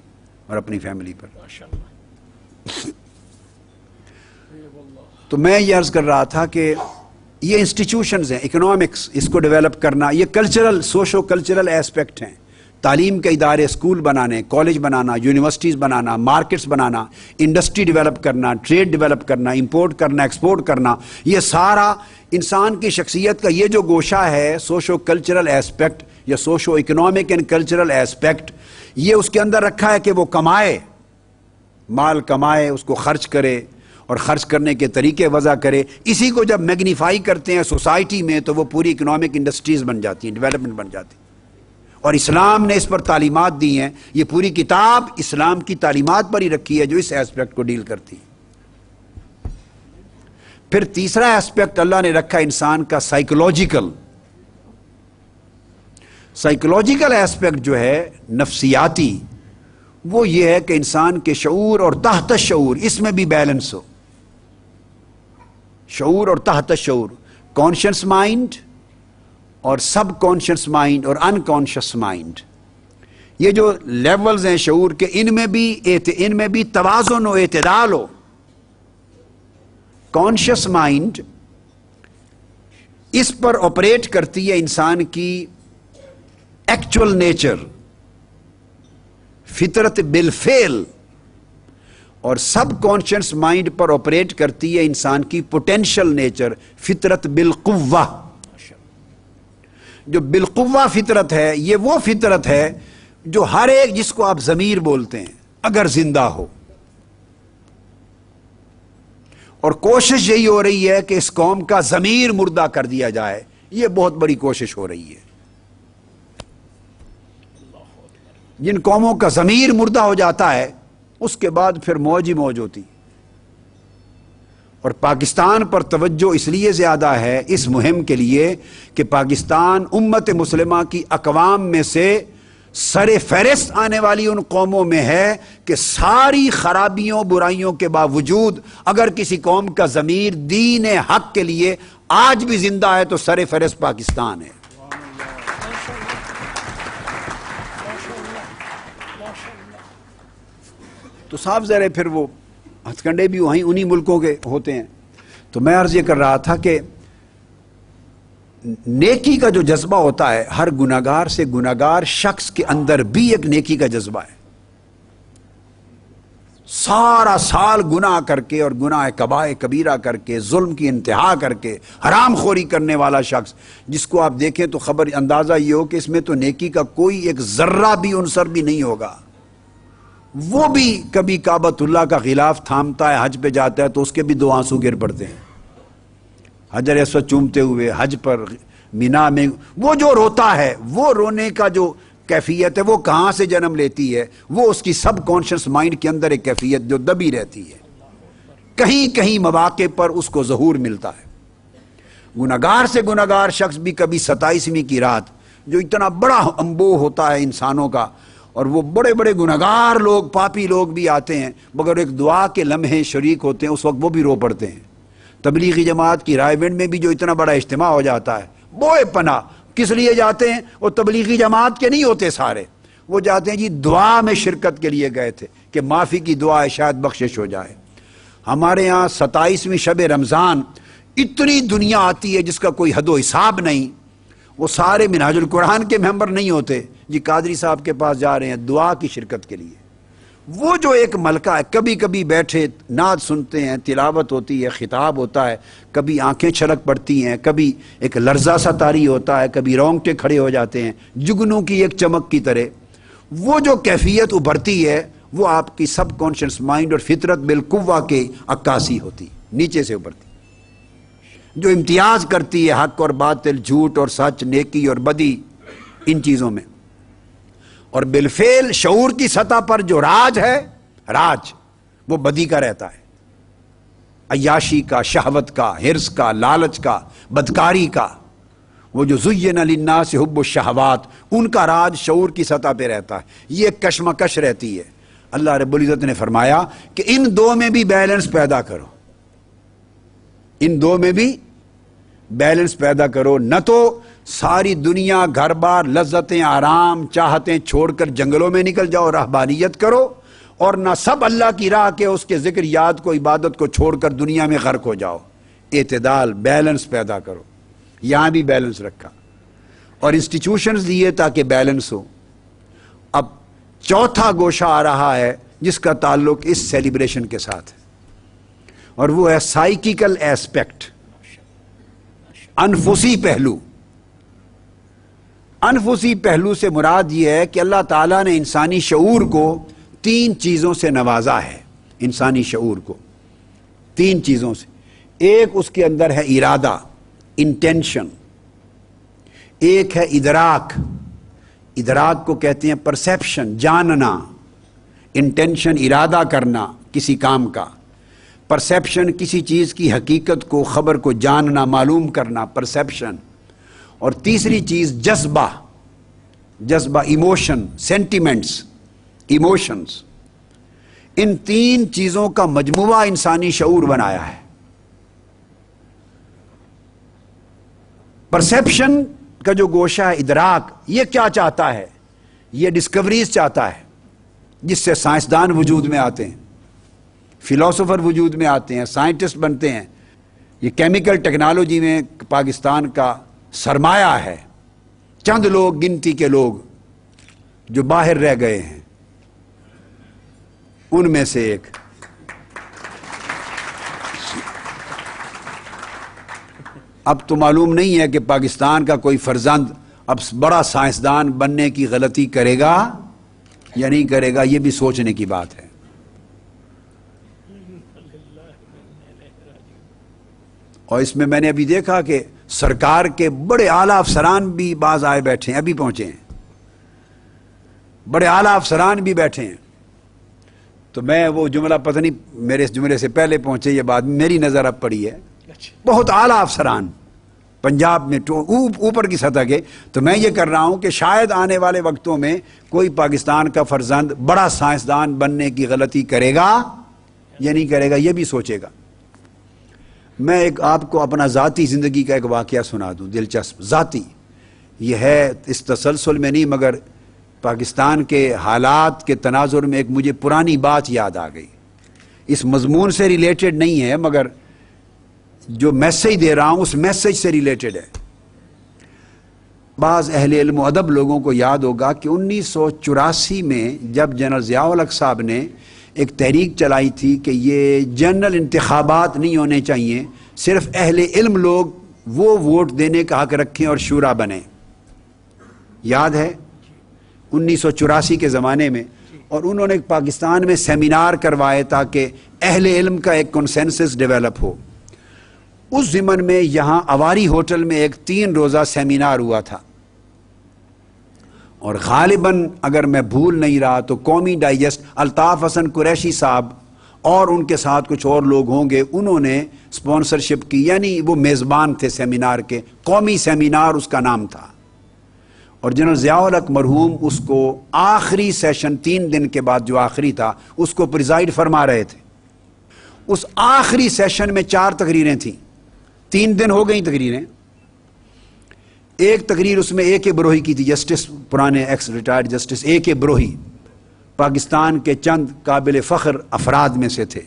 اور اپنی فیملی پر۔ تو میں یہ عرض کر رہا تھا کہ یہ انسٹیٹیوشنز ہیں، اکنامکس، اس کو ڈیولپ کرنا، یہ کلچرل سوشو کلچرل ایسپیکٹ ہیں۔ تعلیم کے ادارے، اسکول بنانے، کالج بنانا، یونیورسٹیز بنانا، مارکیٹس بنانا، انڈسٹری ڈیولپ کرنا، ٹریڈ ڈیولپ کرنا، امپورٹ کرنا، ایکسپورٹ کرنا، یہ سارا انسان کی شخصیت کا یہ جو گوشہ ہے سوشو کلچرل ایسپیکٹ یا socio economic and cultural aspect, یہ اس کے اندر رکھا ہے کہ وہ کمائے، مال کمائے، اس کو خرچ کرے اور خرچ کرنے کے طریقے وضع کرے۔ اسی کو جب میگنیفائی کرتے ہیں سوسائٹی میں تو وہ پوری اکنامک انڈسٹریز بن جاتی ہیں، ڈیولپمنٹ بن جاتی ہے، اور اسلام نے اس پر تعلیمات دی ہیں۔ یہ پوری کتاب اسلام کی تعلیمات پر ہی رکھی ہے جو اس ایسپیکٹ کو ڈیل کرتی ہے۔ پھر تیسرا ایسپیکٹ اللہ نے رکھا انسان کا سائیکولوجیکل ایسپیکٹ جو ہے نفسیاتی، وہ یہ ہے کہ انسان کے شعور اور تحت شعور، اس میں بھی بیلنس ہو۔ شعور اور تحت شعور، کانشیس مائنڈ اور سب کانشیس مائنڈ اور انکانشیس مائنڈ، یہ جو لیولز ہیں شعور کے، ان میں بھی توازن و اعتدال ہو۔ کانشیس مائنڈ اس پر آپریٹ کرتی ہے انسان کی ایکچول نیچر، فطرت بالفعل، اور سب کانشیس مائنڈ پر آپریٹ کرتی ہے انسان کی پوٹینشل نیچر، فطرت بالقوہ۔ جو بالقوہ فطرت ہے یہ وہ فطرت ہے جو ہر ایک، جس کو آپ ضمیر بولتے ہیں، اگر زندہ ہو، اور کوشش یہی ہو رہی ہے کہ اس قوم کا ضمیر مردہ کر دیا جائے، یہ بہت بڑی کوشش ہو رہی ہے۔ جن قوموں کا ضمیر مردہ ہو جاتا ہے اس کے بعد پھر موج ہی موج ہوتی، اور پاکستان پر توجہ اس لیے زیادہ ہے اس مہم کے لیے کہ پاکستان امت مسلمہ کی اقوام میں سے سر فہرست آنے والی ان قوموں میں ہے کہ ساری خرابیوں برائیوں کے باوجود اگر کسی قوم کا ضمیر دین حق کے لیے آج بھی زندہ ہے تو سر فہرست پاکستان ہے۔ تو صاف ظاہر ہے پھر وہ ہتھ کنڈے بھی وہیں انہی ملکوں کے ہوتے ہیں۔ تو میں عرض یہ کر رہا تھا کہ نیکی کا جو جذبہ ہوتا ہے، ہر گناہگار سے گناہگار شخص کے اندر بھی ایک نیکی کا جذبہ ہے، سارا سال گناہ کر کے اور گناہ کبائر کبیرہ کر کے ظلم کی انتہا کر کے حرام خوری کرنے والا شخص، جس کو آپ دیکھیں تو خبر اندازہ یہ ہو کہ اس میں تو نیکی کا کوئی ایک ذرہ بھی عنصر بھی نہیں ہوگا، وہ بھی کبھی کعبۃ اللہ کا غلاف تھامتا ہے، حج پہ جاتا ہے تو اس کے بھی 2 آنسو گر پڑتے ہیں، حجر اسود چومتے ہوئے حج پر مینا میں وہ جو روتا ہے، وہ رونے کا جو کیفیت ہے وہ کہاں سے جنم لیتی ہے؟ وہ اس کی سب کانشس مائنڈ کے اندر ایک کیفیت جو دبی رہتی ہے، کہیں کہیں مواقع پر اس کو ظہور ملتا ہے۔ گناہگار سے گناہگار شخص بھی کبھی 27ویں کی رات، جو اتنا بڑا انبوہ ہوتا ہے انسانوں کا، اور وہ بڑے بڑے گناہگار لوگ، پاپی لوگ بھی آتے ہیں، مگر ایک دعا کے لمحے شریک ہوتے ہیں، اس وقت وہ بھی رو پڑتے ہیں۔ تبلیغی جماعت کی رائے ونڈ میں بھی جو اتنا بڑا اجتماع ہو جاتا ہے، بوئے پناہ کس لیے جاتے ہیں؟ وہ تبلیغی جماعت کے نہیں ہوتے سارے، وہ جاتے ہیں جی دعا میں شرکت کے لیے گئے تھے کہ معافی کی دعا ہے، شاید بخشش ہو جائے۔ ہمارے ہاں 27ویں شب رمضان اتنی دنیا آتی ہے جس کا کوئی حد و حساب نہیں، وہ سارے منہاج القرآن کے ممبر نہیں ہوتے، جی قادری صاحب کے پاس جا رہے ہیں دعا کی شرکت کے لیے۔ وہ جو ایک ملکہ ہے، کبھی کبھی بیٹھے نعت سنتے ہیں، تلاوت ہوتی ہے، خطاب ہوتا ہے، کبھی آنکھیں چھلک پڑتی ہیں، کبھی ایک لرزہ سا طاری ہوتا ہے، کبھی رونگٹے کھڑے ہو جاتے ہیں جگنوں کی ایک چمک کی طرح۔ وہ جو کیفیت ابھرتی ہے وہ آپ کی سب کانشنس مائنڈ اور فطرت بالقوہ کے عکاسی ہوتی، نیچے سے ابھرتی، جو امتیاز کرتی ہے حق اور باطل، جھوٹ اور سچ، نیکی اور بدی، ان چیزوں میں۔ اور بالفعل شعور کی سطح پر جو راج ہے، راج وہ بدی کا رہتا ہے، عیاشی کا، شہوت کا، حرص کا، لالچ کا، بدکاری کا۔ وہ جو زین للناس حب الشہوات، ان کا راج شعور کی سطح پہ رہتا ہے، یہ کشمکش رہتی ہے۔ اللہ رب العزت نے فرمایا کہ ان دو میں بھی بیلنس پیدا کرو، ان دو میں بھی بیلنس پیدا کرو، نہ تو ساری دنیا گھر بار لذتیں آرام چاہتیں چھوڑ کر جنگلوں میں نکل جاؤ رہبانیت کرو، اور نہ سب اللہ کی راہ کے اس کے ذکر یاد کو عبادت کو چھوڑ کر دنیا میں غرق ہو جاؤ۔ اعتدال، بیلنس پیدا کرو، یہاں بھی بیلنس رکھا اور انسٹیٹیوشنز دیے تاکہ بیلنس ہو۔ اب چوتھا گوشہ آ رہا ہے جس کا تعلق اس سیلیبریشن کے ساتھ ہے، اور وہ ہے سائیکیکل ایسپیکٹ، انفسی پہلو۔ انفسی پہلو سے مراد یہ ہے کہ اللہ تعالیٰ نے انسانی شعور کو 3 چیزوں سے نوازا ہے، انسانی شعور کو 3 چیزوں سے۔ ایک اس کے اندر ہے ارادہ، انٹینشن، ایک ہے ادراک، ادراک کو کہتے ہیں پرسیپشن، جاننا، انٹینشن ارادہ کرنا کسی کام کا، پرسیپشن کسی چیز کی حقیقت کو، خبر کو جاننا، معلوم کرنا، پرسیپشن۔ اور تیسری چیز جذبہ، جذبہ، ایموشن، سینٹیمنٹس، ایموشنز۔ ان 3 چیزوں کا مجموعہ انسانی شعور بنایا ہے۔ پرسیپشن کا جو گوشہ ہے، ادراک، یہ کیا چاہتا ہے؟ یہ ڈسکوریز چاہتا ہے جس سے سائنسدان وجود میں آتے ہیں، فلاسفر وجود میں آتے ہیں، سائنٹسٹ بنتے ہیں۔ یہ کیمیکل ٹیکنالوجی میں پاکستان کا سرمایہ ہے، چند لوگ، گنتی کے لوگ جو باہر رہ گئے ہیں، ان میں سے ایک۔ اب تو معلوم نہیں ہے کہ پاکستان کا کوئی فرزند اب بڑا سائنسدان بننے کی غلطی کرے گا یا نہیں کرے گا، یہ بھی سوچنے کی بات ہے۔ اور اس میں نے ابھی دیکھا کہ سرکار کے بڑے اعلیٰ افسران بھی بعض آئے بیٹھے ہیں، ابھی پہنچے ہیں، بڑے اعلیٰ افسران بھی بیٹھے ہیں۔ تو میں وہ جملہ، پتہ نہیں میرے اس جملے سے پہلے پہنچے یہ بات میری نظر اب پڑی ہے، بہت اعلیٰ افسران پنجاب میں اوپر کی سطح کے۔ تو میں یہ کر رہا ہوں کہ شاید آنے والے وقتوں میں کوئی پاکستان کا فرزند بڑا سائنسدان بننے کی غلطی کرے گا یا نہیں کرے گا، یہ بھی سوچے گا۔ میں ایک آپ کو اپنا ذاتی زندگی کا ایک واقعہ سنا دوں، دلچسپ، ذاتی، یہ ہے اس تسلسل میں نہیں، مگر پاکستان کے حالات کے تناظر میں ایک مجھے پرانی بات یاد آ گئی۔ اس مضمون سے ریلیٹڈ نہیں ہے، مگر جو میسیج دے رہا ہوں اس میسیج سے ریلیٹڈ ہے۔ بعض اہل علم و ادب لوگوں کو یاد ہوگا کہ 1984 میں جب جنرل ضیاء الحق صاحب نے ایک تحریک چلائی تھی کہ یہ جنرل انتخابات نہیں ہونے چاہیے، صرف اہل علم لوگ وہ ووٹ دینے کا حق رکھیں اور شورا بنیں. یاد ہے 1984 کے زمانے میں، اور انہوں نے پاکستان میں سیمینار کروائے تاکہ اہل علم کا ایک کنسنسس ڈیولپ ہو. اس ضمن میں یہاں اواری ہوٹل میں ایک 3 روزہ سیمینار ہوا تھا، اور غالباً اگر میں بھول نہیں رہا تو قومی ڈائجسٹ الطاف حسن قریشی صاحب اور ان کے ساتھ کچھ اور لوگ ہوں گے، انہوں نے سپانسرشپ کی، یعنی وہ میزبان تھے سیمینار کے. قومی سیمینار اس کا نام تھا، اور جنرل ضیاء الحق مرحوم اس کو آخری سیشن 3 دن کے بعد جو آخری تھا اس کو پریزائڈ فرما رہے تھے. اس آخری سیشن میں 4 تقریریں تھیں، 3 دن ہو گئیں تقریریں. ایک تقریر اس میں اے کے بروہی کی تھی، جسٹس پرانے ایکس ریٹائرڈ جسٹس اے کے بروہی، پاکستان کے چند قابل فخر افراد میں سے تھے.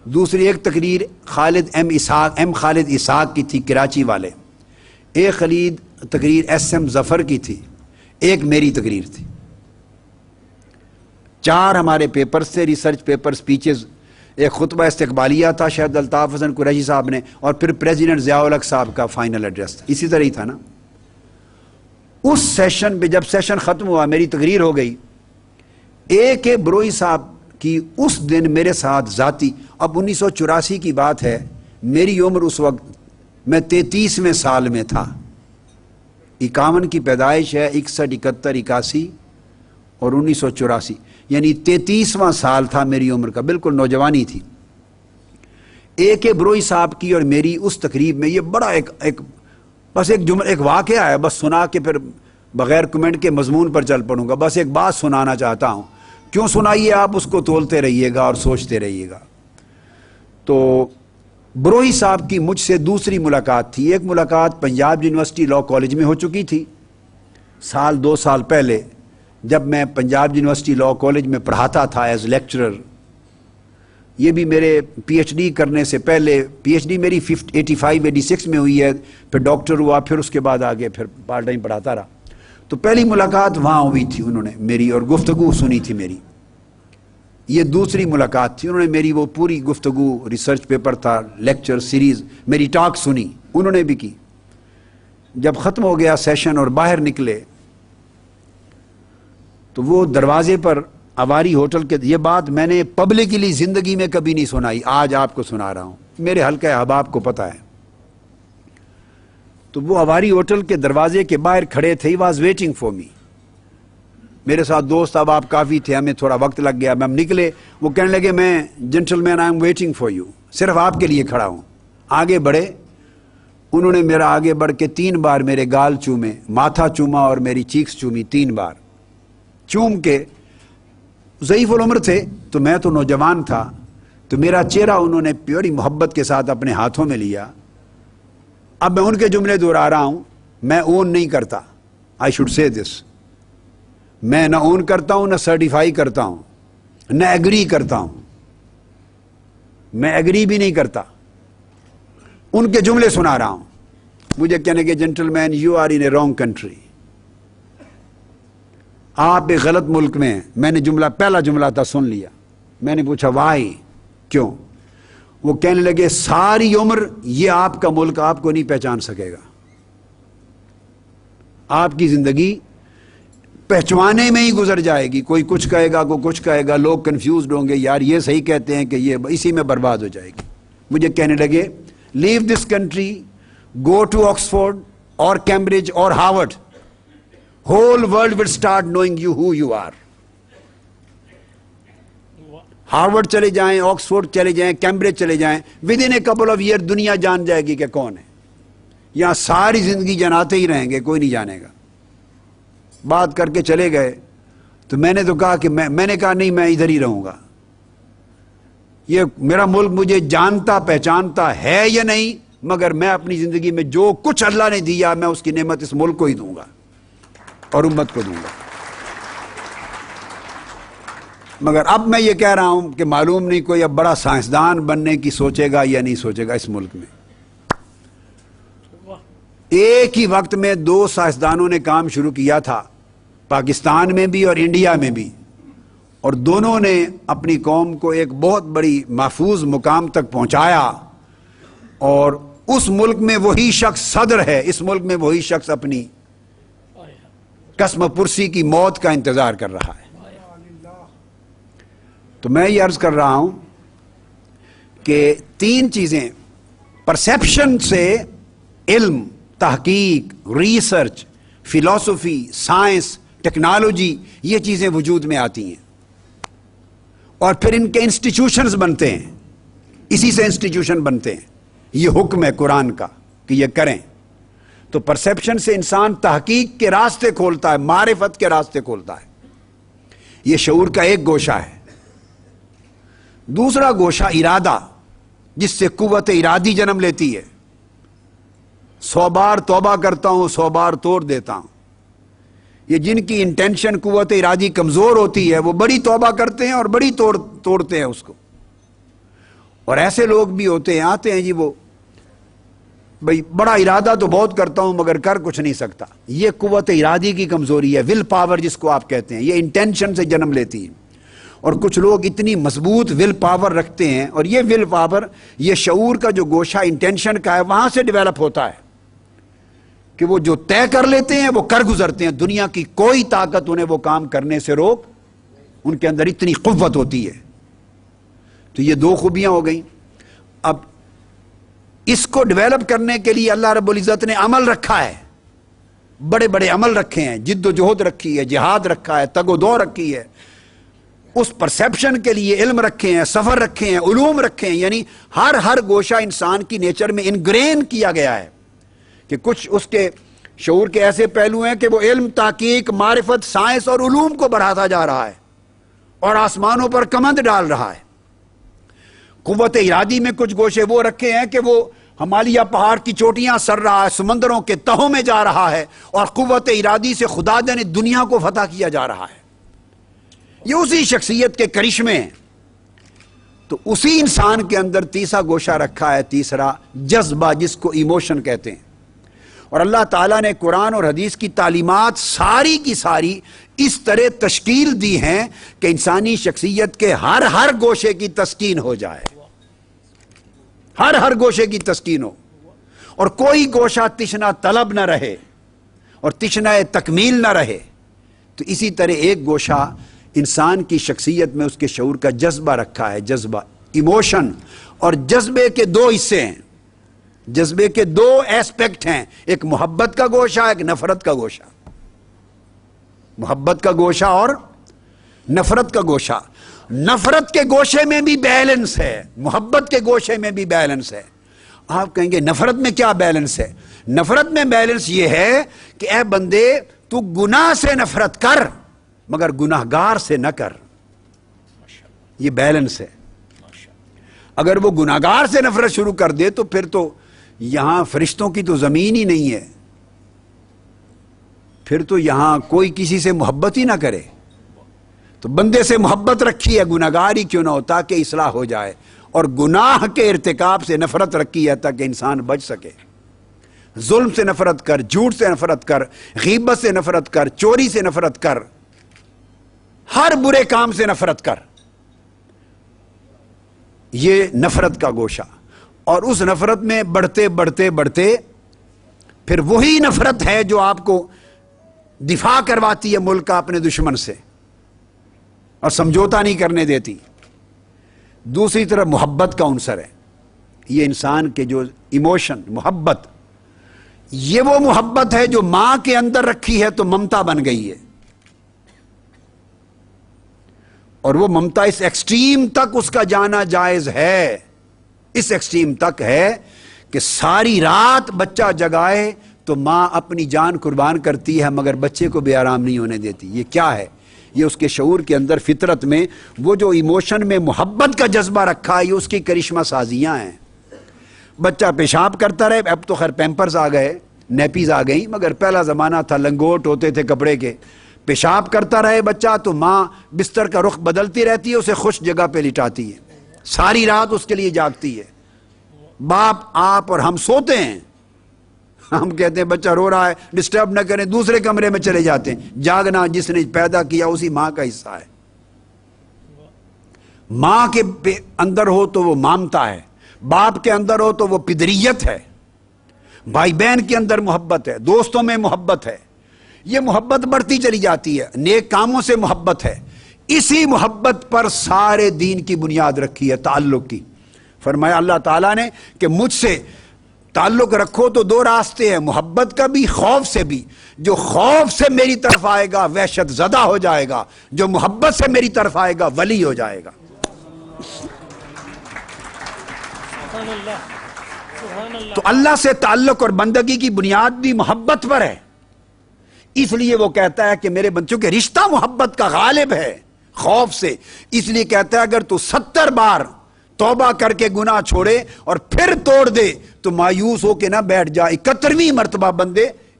دوسری ایک تقریر ایم خالد اسحاق کی تھی، کراچی والے. ایک تقریر ایس ایم ظفر کی تھی. ایک میری تقریر تھی. 4 ہمارے پیپرز تھے، ریسرچ پیپر، سپیچز. ایک خطبہ استقبالیہ تھا شاید الطاف حسن قریشی صاحب نے، اور پھر پریزیڈنٹ ضیاء الحق صاحب کا فائنل ایڈریس تھا. اسی طرح ہی تھا نا. اس سیشن پہ جب سیشن ختم ہوا، میری تقریر ہو گئی. اے کے بروئی صاحب کی اس دن میرے ساتھ ذاتی، اب 1984 کی بات ہے، میری عمر اس وقت میں 33ویں سال میں تھا. 51 کی پیدائش ہے، 61 71 81 اور 1984، یعنی 33واں سال تھا میری عمر کا، بالکل نوجوانی تھی. اے کے بروئی صاحب کی اور میری اس تقریب میں یہ بڑا بس ایک واقعہ ہے، بس سنا کے پھر بغیر کمنٹ کے مضمون پر چل پڑوں گا. بس ایک بات سنانا چاہتا ہوں. کیوں سنائیے آپ اس کو تولتے رہیے گا اور سوچتے رہیے گا. تو بروئی صاحب کی مجھ سے دوسری ملاقات تھی. ایک ملاقات پنجاب یونیورسٹی لاء کالج میں ہو چکی تھی 2 سال پہلے، جب میں پنجاب یونیورسٹی لاء کالج میں پڑھاتا تھا ایز لیکچرر. یہ بھی میرے پی ایچ ڈی کرنے سے پہلے، پی ایچ ڈی میری 85 86 میں ہوئی ہے، پھر ڈاکٹر ہوا، پھر اس کے بعد آگے پھر پارٹ ٹائم پڑھاتا رہا. تو پہلی ملاقات وہاں ہوئی تھی انہوں نے میری، اور گفتگو سنی تھی میری. یہ دوسری ملاقات تھی. انہوں نے میری وہ پوری گفتگو، ریسرچ پیپر تھا، لیکچر سیریز، میری ٹاک سنی، انہوں نے بھی کی. جب ختم ہو گیا سیشن اور باہر نکلے تو وہ دروازے پر اواری ہوٹل کے، یہ بات میں نے پبلکلی زندگی میں کبھی نہیں سنائی، آج آپ کو سنا رہا ہوں، میرے حلقہ احباب کو پتہ ہے. تو وہ اواری ہوٹل کے دروازے کے باہر کھڑے تھے. He was waiting for me. میرے ساتھ دوست اب آپ کافی تھے، ہمیں تھوڑا وقت لگ گیا، ہم نکلے. وہ کہنے لگے میں gentleman I am waiting for you, صرف آپ کے لیے کھڑا ہوں. آگے بڑھے. انہوں نے میرا آگے بڑھ کے 3 بار میرے گال چومے، ماتھا چوما اور میری چیکس چومی 3 بار. چوم کے، ضعیف العمر تھے تو میں تو نوجوان تھا، تو میرا چہرہ انہوں نے پیوری محبت کے ساتھ اپنے ہاتھوں میں لیا. اب میں ان کے جملے دہرا رہا ہوں، میں اون نہیں کرتا، آئی شوڈ سے دس. میں نہ اون کرتا ہوں، نہ سرٹیفائی کرتا ہوں، نہ ایگری کرتا ہوں. میں ایگری بھی نہیں کرتا. ان کے جملے سنا رہا ہوں. مجھے کہنے کہ gentleman you are in a wrong country, آپ ایک غلط ملک میں ہیں. میں نے پہلا جملہ تھا سن لیا. میں نے پوچھا وائی، کیوں؟ وہ کہنے لگے ساری عمر یہ آپ کا ملک آپ کو نہیں پہچان سکے گا. آپ کی زندگی پہچوانے میں ہی گزر جائے گی. کوئی کچھ کہے گا، کوئی کچھ کہے گا، لوگ کنفیوزڈ ہوں گے، یار یہ صحیح کہتے ہیں کہ یہ اسی میں برباد ہو جائے گی. مجھے کہنے لگے leave this country, go to Oxford اور کیمبرج اور Harvard, whole world will start knowing you who you are. Harvard چلے جائیں، آکسفورڈ چلے جائیں، کیمبرج چلے جائیں، within a couple of year دنیا جان جائے گی کہ کون ہے. یہاں ساری زندگی جناتے ہی رہیں گے، کوئی نہیں جانے گا. بات کر کے چلے گئے. تو میں نے تو کہا کہ میں نے کہا نہیں، میں ادھر ہی رہوں گا. یہ میرا ملک مجھے جانتا پہچانتا ہے یا نہیں، مگر میں اپنی زندگی میں جو کچھ اللہ نے دیا میں اس کی نعمت اس ملک کو ہی دوں گا اور امت کو دوں گا. مگر اب میں یہ کہہ رہا ہوں کہ معلوم نہیں کوئی اب بڑا سائنسدان بننے کی سوچے گا یا نہیں سوچے گا اس ملک میں. ایک ہی وقت میں 2 سائنسدانوں نے کام شروع کیا تھا، پاکستان میں بھی اور انڈیا میں بھی. اور دونوں نے اپنی قوم کو ایک بہت بڑی محفوظ مقام تک پہنچایا، اور اس ملک میں وہی شخص صدر ہے، اس ملک میں وہی شخص اپنی قسم پرسی کی موت کا انتظار کر رہا ہے۔ تو میں یہ عرض کر رہا ہوں کہ تین چیزیں، پرسیپشن سے علم، تحقیق، ریسرچ، فلسفی، سائنس، ٹیکنالوجی، یہ چیزیں وجود میں آتی ہیں، اور پھر ان کے انسٹیٹیوشنز بنتے ہیں، اسی سے انسٹیٹیوشن بنتے ہیں۔ یہ حکم ہے قرآن کا کہ یہ کریں۔ تو پرسیپشن سے انسان تحقیق کے راستے کھولتا ہے، معرفت کے راستے کھولتا ہے، یہ شعور کا ایک گوشہ ہے۔ دوسرا گوشہ ارادہ، جس سے قوت ارادی جنم لیتی ہے۔ 100 بار توبہ کرتا ہوں، 100 بار توڑ دیتا ہوں۔ یہ جن کی انٹینشن قوت ارادی کمزور ہوتی ہے وہ بڑی توبہ کرتے ہیں اور بڑی توڑتے ہیں اس کو۔ اور ایسے لوگ بھی ہوتے ہیں، آتے ہیں جی وہ بھئی بڑا ارادہ تو بہت کرتا ہوں مگر کر کچھ نہیں سکتا۔ یہ قوت ارادی کی کمزوری ہے، ول پاور جس کو آپ کہتے ہیں، یہ انٹینشن سے جنم لیتی ہے۔ اور کچھ لوگ اتنی مضبوط ول پاور رکھتے ہیں، اور یہ ول پاور، یہ شعور کا جو گوشہ انٹینشن کا ہے، وہاں سے ڈیولپ ہوتا ہے کہ وہ جو طے کر لیتے ہیں وہ کر گزرتے ہیں۔ دنیا کی کوئی طاقت انہیں وہ کام کرنے سے روک، ان کے اندر اتنی قوت ہوتی ہے۔ تو یہ دو خوبیاں ہو گئیں۔ اب اس کو ڈیولپ کرنے کے لیے اللہ رب العزت نے عمل رکھا ہے، بڑے بڑے عمل رکھے ہیں، جد و جہد رکھی ہے، جہاد رکھا ہے، تگ و دو رکھی ہے۔ اس پرسیپشن کے لیے علم رکھے ہیں، سفر رکھے ہیں، علوم رکھے ہیں، یعنی ہر گوشہ انسان کی نیچر میں انگرین کیا گیا ہے کہ کچھ اس کے شعور کے ایسے پہلو ہیں کہ وہ علم، تحقیق، معرفت، سائنس اور علوم کو بڑھاتا جا رہا ہے اور آسمانوں پر کمند ڈال رہا ہے۔ قوت ارادی میں کچھ گوشے وہ رکھے ہیں کہ وہ ہمالیہ پہاڑ کی چوٹیاں سر رہا ہے، سمندروں کے تہوں میں جا رہا ہے، اور قوت ارادی سے خدا نے دنیا کو فتح کیا جا رہا ہے۔ یہ اسی شخصیت کے کرشمے ہیں۔ تو اسی انسان کے اندر تیسرا گوشہ رکھا ہے، تیسرا جذبہ، جس کو ایموشن کہتے ہیں۔ اور اللہ تعالیٰ نے قرآن اور حدیث کی تعلیمات ساری کی ساری اس طرح تشکیل دی ہیں کہ انسانی شخصیت کے ہر گوشے کی تسکین ہو جائے، ہر گوشے کی تسکین ہو، اور کوئی گوشہ تشنا طلب نہ رہے اور تشنا تکمیل نہ رہے۔ تو اسی طرح ایک گوشہ انسان کی شخصیت میں اس کے شعور کا جذبہ رکھا ہے، جذبہ، ایموشن۔ اور جذبے کے دو حصے ہیں، جذبے کے دو ایسپیکٹ ہیں، ایک محبت کا گوشہ، ایک نفرت کا گوشہ۔ محبت کا گوشہ اور نفرت کا گوشہ۔ نفرت کے گوشے میں بھی بیلنس ہے، محبت کے گوشے میں بھی بیلنس ہے۔ آپ کہیں گے نفرت میں کیا بیلنس ہے؟ نفرت میں بیلنس یہ ہے کہ اے بندے، تو گناہ سے نفرت کر مگر گناہگار سے نہ کر۔ یہ بیلنس ہے۔ اگر وہ گناہگار سے نفرت شروع کر دے تو پھر تو یہاں فرشتوں کی تو زمین ہی نہیں ہے، پھر تو یہاں کوئی کسی سے محبت ہی نہ کرے۔ تو بندے سے محبت رکھی ہے، گناہگار ہی کیوں نہ ہو، تاکہ اصلاح ہو جائے، اور گناہ کے ارتکاب سے نفرت رکھی ہے تاکہ انسان بچ سکے۔ ظلم سے نفرت کر، جھوٹ سے نفرت کر، غیبت سے نفرت کر، چوری سے نفرت کر، ہر برے کام سے نفرت کر۔ یہ نفرت کا گوشہ۔ اور اس نفرت میں بڑھتے بڑھتے بڑھتے پھر وہی نفرت ہے جو آپ کو دفاع کرواتی ہے ملک کا اپنے دشمن سے اور سمجھوتا نہیں کرنے دیتی۔ دوسری طرف محبت کا عنصر ہے، یہ انسان کے جو ایموشن، محبت، یہ وہ محبت ہے جو ماں کے اندر رکھی ہے تو ممتا بن گئی ہے، اور وہ ممتا اس ایکسٹریم تک اس کا جانا جائز ہے، اس ایکسٹریم تک ہے کہ ساری رات بچہ جگائے تو ماں اپنی جان قربان کرتی ہے مگر بچے کو بے آرام نہیں ہونے دیتی۔ یہ کیا ہے؟ یہ اس کے شعور کے اندر، فطرت میں وہ جو ایموشن میں محبت کا جذبہ رکھا ہے، یہ اس کی کرشمہ سازیاں ہیں۔ بچہ پیشاب کرتا رہے، اب تو خیر پیمپرز آ گئے، نیپیز آ گئی، مگر پہلا زمانہ تھا لنگوٹ ہوتے تھے کپڑے کے۔ پیشاب کرتا رہے بچہ تو ماں بستر کا رخ بدلتی رہتی ہے، اسے خوش جگہ پہ لٹاتی ہے، ساری رات اس کے لیے جاگتی ہے۔ باپ، آپ اور ہم سوتے ہیں، ہم کہتے ہیں بچہ رو رہا ہے ڈسٹرب نہ کریں، دوسرے کمرے میں چلے جاتے ہیں۔ جاگنا جس نے پیدا کیا اسی ماں کا حصہ ہے۔ ماں کے اندر ہو تو وہ مامتا ہے، باپ کے اندر ہو تو وہ پدریت ہے، بھائی بہن کے اندر محبت ہے، دوستوں میں محبت ہے، یہ محبت بڑھتی چلی جاتی ہے، نیک کاموں سے محبت ہے، اسی محبت پر سارے دین کی بنیاد رکھی ہے، تعلق کی۔ فرمایا اللہ تعالیٰ نے کہ مجھ سے تعلق رکھو تو دو راستے ہیں، محبت کا بھی، خوف سے بھی۔ جو خوف سے میری طرف آئے گا وحشت زدہ ہو جائے گا، جو محبت سے میری طرف آئے گا ولی ہو جائے گا۔ تو اللہ سے تعلق اور بندگی کی بنیاد بھی محبت پر ہے، اس لیے وہ کہتا ہے کہ میرے بندوں کے رشتہ محبت کا غالب ہے خوف سے، اس لیے کہتا ہے اگر تو 70 بار توبہ کر کے گناہ چھوڑے اور پھر توڑ دے تو مایوس ہو کے نہ بیٹھ جا۔ 71ویں مرتبہ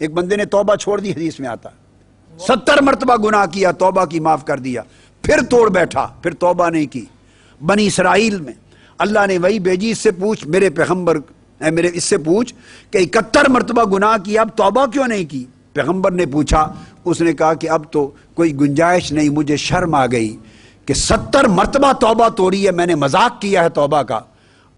ایک بندے نے توبہ چھوڑ دی، حدیث میں آتا 70 مرتبہ گناہ کیا، توبہ کی معاف کر دیا، پھر توڑ بیٹھا، پھر توبہ نہیں کی۔ بنی اسرائیل میں اللہ نے وہی بھیجی، اس سے پوچھ میرے پیغمبر، اس سے پوچھ کہ 71 مرتبہ گناہ کیا، اب توبہ کیوں نہیں کی؟ پیغمبر نے پوچھا، اس نے کہا کہ اب تو کوئی گنجائش نہیں، مجھے شرم آ گئی کہ 70 مرتبہ توبہ توڑی ہے، میں نے مذاق کیا ہے توبہ کا،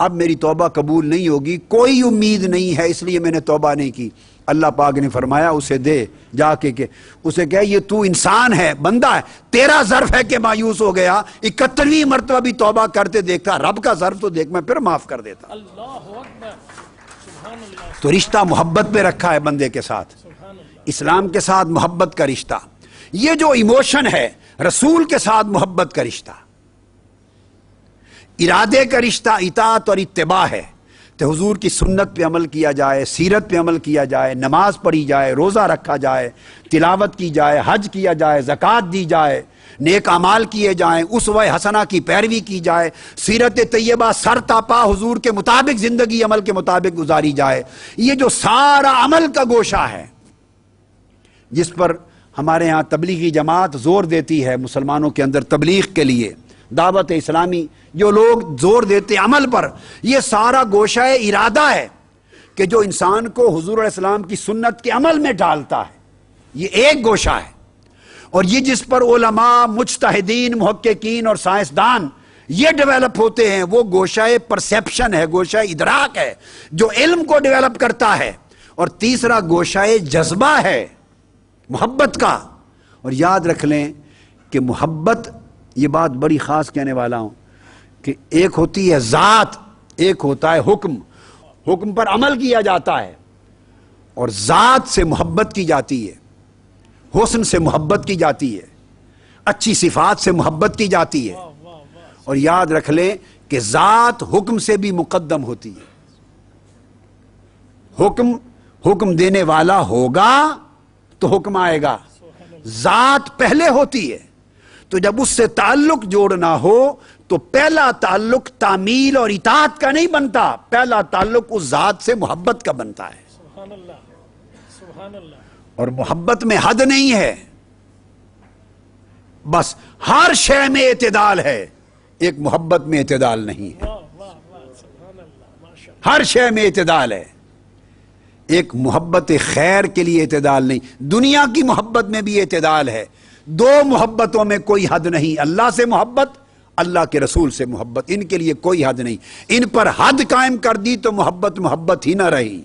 اب میری توبہ قبول نہیں ہوگی، کوئی امید نہیں ہے، اس لیے میں نے توبہ نہیں کی۔ اللہ پاک نے فرمایا اسے دے جا کے، کہ اسے کہے یہ تو انسان ہے، بندہ ہے، تیرا ظرف ہے کہ مایوس ہو گیا، 71ویں مرتبہ بھی توبہ کرتے دیکھتا، رب کا ظرف تو دیکھ، میں پھر معاف کر دیتا۔ تو رشتہ محبت پہ رکھا ہے بندے کے ساتھ، اسلام کے ساتھ محبت کا رشتہ۔ یہ جو ایموشن ہے رسول کے ساتھ محبت کا رشتہ، ارادے کا رشتہ اطاعت اور اتباع ہے، تو حضور کی سنت پہ عمل کیا جائے، سیرت پہ عمل کیا جائے، نماز پڑھی جائے، روزہ رکھا جائے، تلاوت کی جائے، حج کیا جائے، زکوٰۃ دی جائے، نیک اعمال کیے جائیں، اسوہ حسنہ کی پیروی کی جائے، سیرت طیبہ سر تاپا حضور کے مطابق زندگی عمل کے مطابق گزاری جائے۔ یہ جو سارا عمل کا گوشہ ہے جس پر ہمارے ہاں تبلیغی جماعت زور دیتی ہے، مسلمانوں کے اندر تبلیغ کے لیے دعوت اسلامی جو لوگ زور دیتے عمل پر، یہ سارا گوشہ ارادہ ہے کہ جو انسان کو حضور علیہ السلام کی سنت کے عمل میں ڈالتا ہے، یہ ایک گوشہ ہے۔ اور یہ جس پر علماء، مجتہدین، محققین اور سائنسدان یہ ڈیولپ ہوتے ہیں، وہ گوشہ پرسیپشن ہے، گوشہ ادراک ہے جو علم کو ڈیولپ کرتا ہے۔ اور تیسرا گوشہ جذبہ ہے محبت کا۔ اور یاد رکھ لیں کہ محبت، یہ بات بڑی خاص کہنے والا ہوں، کہ ایک ہوتی ہے ذات، ایک ہوتا ہے حکم، حکم پر عمل کیا جاتا ہے، اور ذات سے محبت کی جاتی ہے، حسن سے محبت کی جاتی ہے، اچھی صفات سے محبت کی جاتی ہے۔ اور یاد رکھ لیں کہ ذات حکم سے بھی مقدم ہوتی ہے۔ حکم دینے والا ہوگا تو حکم آئے گا، ذات پہلے ہوتی ہے۔ تو جب اس سے تعلق جوڑنا ہو تو پہلا تعلق تعمیل اور اطاعت کا نہیں بنتا، پہلا تعلق اس ذات سے محبت کا بنتا ہے۔ سبحان اللہ، سبحان اللہ۔ اور محبت میں حد نہیں ہے، بس ہر شے میں اعتدال ہے، ایک محبت میں اعتدال نہیں ہے۔ ہر شے میں اعتدال ہے، ایک محبت خیر کے لیے اعتدال نہیں۔ دنیا کی محبت میں بھی اعتدال ہے، دو محبتوں میں کوئی حد نہیں، اللہ سے محبت، اللہ کے رسول سے محبت، ان کے لیے کوئی حد نہیں۔ ان پر حد قائم کر دی تو محبت ہی نہ رہی۔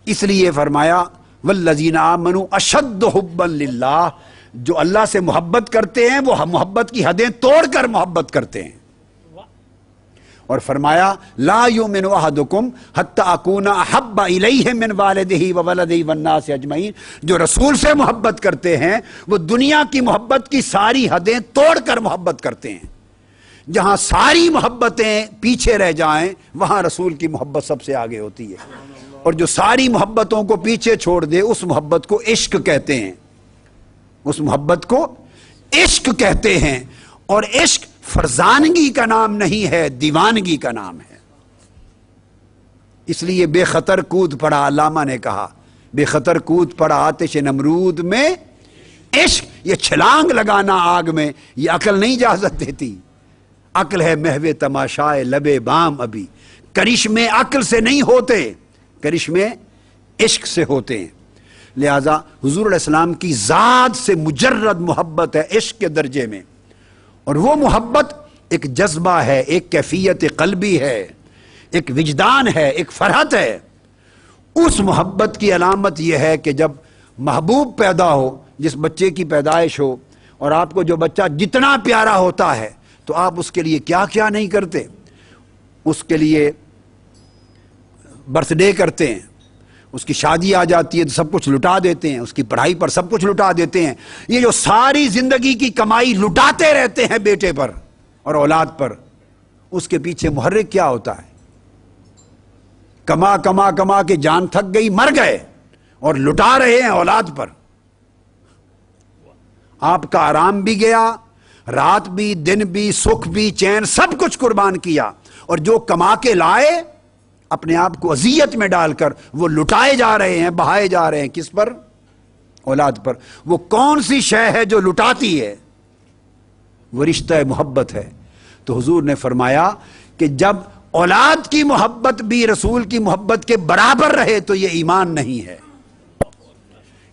اس لیے فرمایا والذین آمنوا اشد حبا للہ، جو اللہ سے محبت کرتے ہیں وہ محبت کی حدیں توڑ کر محبت کرتے ہیں۔ اور فرمایا لا یؤمن احدکم حتی اکون احب الیہ من والدہ وولدہ والناس اجمعین، جو رسول سے محبت کرتے ہیں وہ دنیا کی محبت کی ساری حدیں توڑ کر محبت کرتے ہیں۔ جہاں ساری محبتیں پیچھے رہ جائیں وہاں رسول کی محبت سب سے آگے ہوتی ہے، اور جو ساری محبتوں کو پیچھے چھوڑ دے اس محبت کو عشق کہتے ہیں، اس محبت کو عشق کہتے ہیں۔ اور عشق فرزانگی کا نام نہیں ہے، دیوانگی کا نام ہے۔ اس لیے بے خطر کود پڑا، علامہ نے کہا بے خطر کود پڑا آتش نمرود میں، عشق یہ چھلانگ لگانا آگ میں، یہ عقل نہیں اجازت دیتی۔ عقل ہے محو تماشائے لبے بام، ابھی کرشمے عقل سے نہیں ہوتے، کرشمے عشق سے ہوتے ہیں۔ لہذا حضور علیہ السلام کی ذات سے مجرد محبت ہے عشق کے درجے میں، اور وہ محبت ایک جذبہ ہے، ایک کیفیت قلبی ہے، ایک وجدان ہے، ایک فرحت ہے۔ اس محبت کی علامت یہ ہے کہ جب محبوب پیدا ہو، جس بچے کی پیدائش ہو، اور آپ کو جو بچہ جتنا پیارا ہوتا ہے تو آپ اس کے لیے کیا کیا نہیں کرتے، اس کے لیے برتھ ڈے کرتے ہیں، اس کی شادی آ جاتی ہے تو سب کچھ لٹا دیتے ہیں، اس کی پڑھائی پر سب کچھ لٹا دیتے ہیں۔ یہ جو ساری زندگی کی کمائی لٹاتے رہتے ہیں بیٹے پر اور اولاد پر، اس کے پیچھے محرک کیا ہوتا ہے؟ کما کما کما کے جان تھک گئی، مر گئے، اور لٹا رہے ہیں اولاد پر۔ آپ کا آرام بھی گیا، رات بھی، دن بھی، سکھ بھی، چین، سب کچھ قربان کیا، اور جو کما کے لائے اپنے آپ کو اذیت میں ڈال کر وہ لٹائے جا رہے ہیں، بہائے جا رہے ہیں۔ کس پر؟ اولاد پر۔ وہ کون سی شے ہے جو لٹاتی ہے؟ وہ رشتہ محبت ہے۔ تو حضور نے فرمایا کہ جب اولاد کی محبت بھی رسول کی محبت کے برابر رہے تو یہ ایمان نہیں ہے۔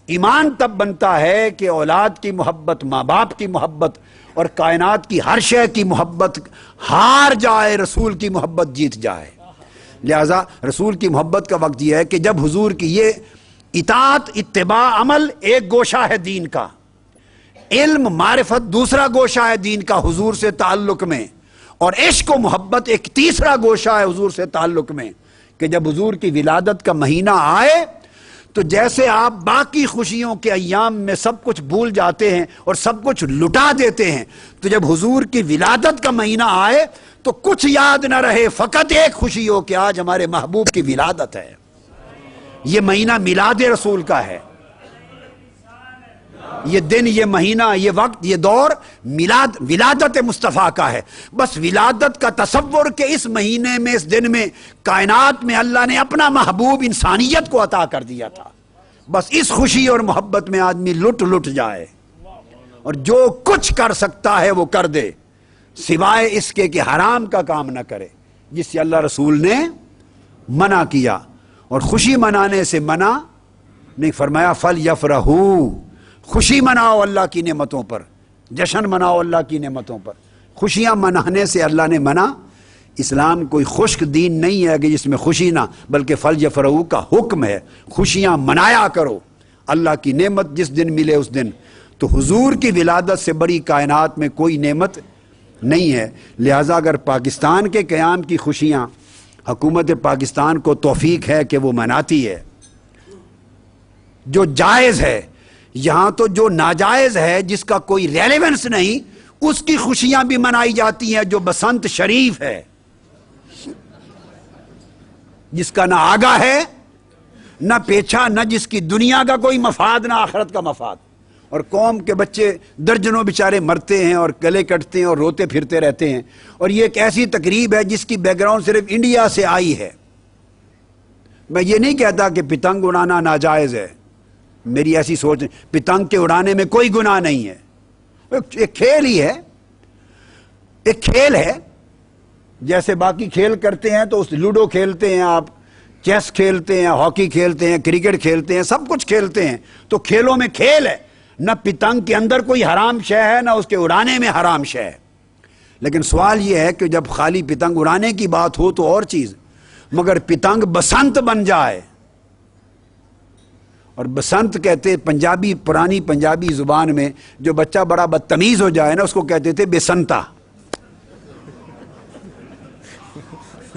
ایمان تب بنتا ہے کہ اولاد کی محبت، ماں باپ کی محبت اور کائنات کی ہر شے کی محبت ہار جائے، رسول کی محبت جیت جائے۔ لہذا رسول کی محبت کا وقت یہ ہے کہ جب حضور کی یہ اطاعت، اتباع، عمل ایک گوشہ ہے دین کا، علم، معرفت دوسرا گوشہ ہے دین کا حضور سے تعلق میں، اور عشق و محبت ایک تیسرا گوشہ ہے حضور سے تعلق میں، کہ جب حضور کی ولادت کا مہینہ آئے تو جیسے آپ باقی خوشیوں کے ایام میں سب کچھ بھول جاتے ہیں اور سب کچھ لٹا دیتے ہیں، تو جب حضور کی ولادت کا مہینہ آئے تو کچھ یاد نہ رہے، فقط ایک خوشی ہو کہ آج ہمارے محبوب کی ولادت ہے۔ یہ مہینہ میلاد رسول کا ہے، یہ دن، یہ مہینہ، یہ وقت، یہ دور ولادت مصطفیٰ کا ہے۔ بس ولادت کا تصور کہ اس مہینے میں، اس دن میں کائنات میں اللہ نے اپنا محبوب انسانیت کو عطا کر دیا تھا، بس اس خوشی اور محبت میں آدمی لٹ جائے اور جو کچھ کر سکتا ہے وہ کر دے، سوائے اس کے کہ حرام کا کام نہ کرے جس سے اللہ رسول نے منع کیا۔ اور خوشی منانے سے منع نہیں فرمایا، فَلْيَفْرَحُوا، خوشی مناؤ اللہ کی نعمتوں پر، جشن مناؤ اللہ کی نعمتوں پر۔ خوشیاں منانے سے اللہ نے منع۔ اسلام کوئی خشک دین نہیں ہے کہ جس میں خوشی نہ، بلکہ فَلْيَفْرَحُوا کا حکم ہے، خوشیاں منایا کرو، اللہ کی نعمت جس دن ملے اس دن۔ تو حضور کی ولادت سے بڑی کائنات میں کوئی نعمت نہیں ہے۔ لہٰذا اگر پاکستان کے قیام کی خوشیاں حکومت پاکستان کو توفیق ہے کہ وہ مناتی ہے، جو جائز ہے، یہاں تو جو ناجائز ہے، جس کا کوئی ریلیونس نہیں، اس کی خوشیاں بھی منائی جاتی ہیں، جو بسنت شریف ہے، جس کا نہ آگا ہے نہ پیچھا، نہ جس کی دنیا کا کوئی مفاد نہ آخرت کا مفاد، اور قوم کے بچے درجنوں بیچارے مرتے ہیں اور گلے کٹتے ہیں اور روتے پھرتے رہتے ہیں، اور یہ ایک ایسی تقریب ہے جس کی بیک گراؤنڈ صرف انڈیا سے آئی ہے۔ میں یہ نہیں کہتا کہ پتنگ اڑانا ناجائز ہے، میری ایسی سوچ، پتنگ کے اڑانے میں کوئی گناہ نہیں ہے، ایک کھیل ہی ہے، ایک کھیل ہے، جیسے باقی کھیل کرتے ہیں تو اس لوڈو کھیلتے ہیں آپ، چیس کھیلتے ہیں، ہاکی کھیلتے ہیں، کرکٹ کھیلتے ہیں، سب کچھ کھیلتے ہیں، تو کھیلوں میں کھیل ہے، نہ پتنگ کے اندر کوئی حرام شے ہے نہ اس کے اڑانے میں حرام شے ہے۔ لیکن سوال یہ ہے کہ جب خالی پتنگ اڑانے کی بات ہو تو اور چیز، مگر پتنگ بسنت بن جائے، اور بسنت کہتے پنجابی، پرانی پنجابی زبان میں جو بچہ بڑا بدتمیز ہو جائے نا، اس کو کہتے تھے بسنتا،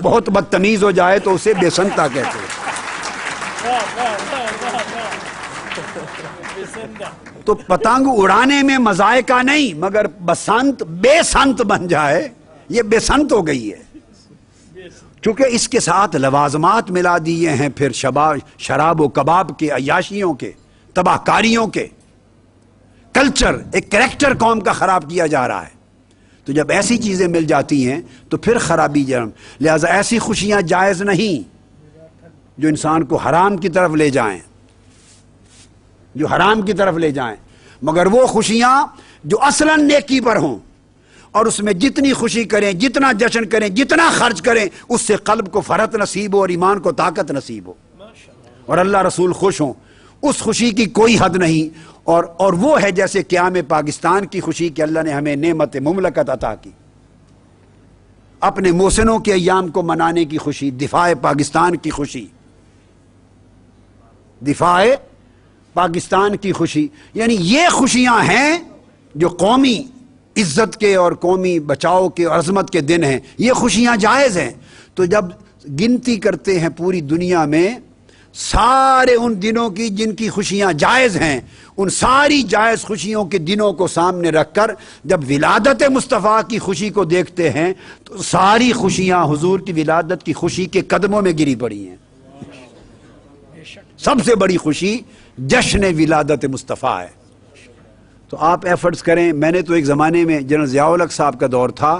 بہت بدتمیز ہو جائے تو اسے بسنتا کہتے ہیں۔ تو پتنگ اڑانے میں مذائقہ نہیں، مگر بسنت بے سنت بن جائے، یہ بے سنت ہو گئی ہے، چونکہ اس کے ساتھ لوازمات ملا دیے ہیں پھر شراب و کباب کے، عیاشیوں کے، تباہ کاریوں کے، کلچر، ایک کریکٹر قوم کا خراب کیا جا رہا ہے۔ تو جب ایسی چیزیں مل جاتی ہیں تو پھر خرابی جرم۔ لہذا ایسی خوشیاں جائز نہیں جو انسان کو حرام کی طرف لے جائیں، جو حرام کی طرف لے جائیں، مگر وہ خوشیاں جو اصلاً نیکی پر ہوں، اور اس میں جتنی خوشی کریں، جتنا جشن کریں، جتنا خرچ کریں، اس سے قلب کو فرحت نصیب ہو اور ایمان کو طاقت نصیب ہو، اور اللہ رسول خوش ہوں، اس خوشی کی کوئی حد نہیں۔ اور وہ ہے جیسے قیام پاکستان کی خوشی کہ اللہ نے ہمیں نعمت مملکت عطا کی، اپنے محسنوں کے ایام کو منانے کی خوشی، دفاع پاکستان کی خوشی، دفاع پاکستان کی خوشی، یعنی یہ خوشیاں ہیں جو قومی عزت کے اور قومی بچاؤ کے اور عظمت کے دن ہیں، یہ خوشیاں جائز ہیں۔ تو جب گنتی کرتے ہیں پوری دنیا میں سارے ان دنوں کی جن کی خوشیاں جائز ہیں، ان ساری جائز خوشیوں کے دنوں کو سامنے رکھ کر جب ولادت مصطفیٰ کی خوشی کو دیکھتے ہیں تو ساری خوشیاں حضور کی ولادت کی خوشی کے قدموں میں گری پڑی ہیں۔ سب سے بڑی خوشی جشن ولادت مصطفیٰ ہے۔ تو آپ ایفرٹس کریں۔ میں نے تو ایک زمانے میں جنرل ضیاء الحق صاحب کا دور تھا،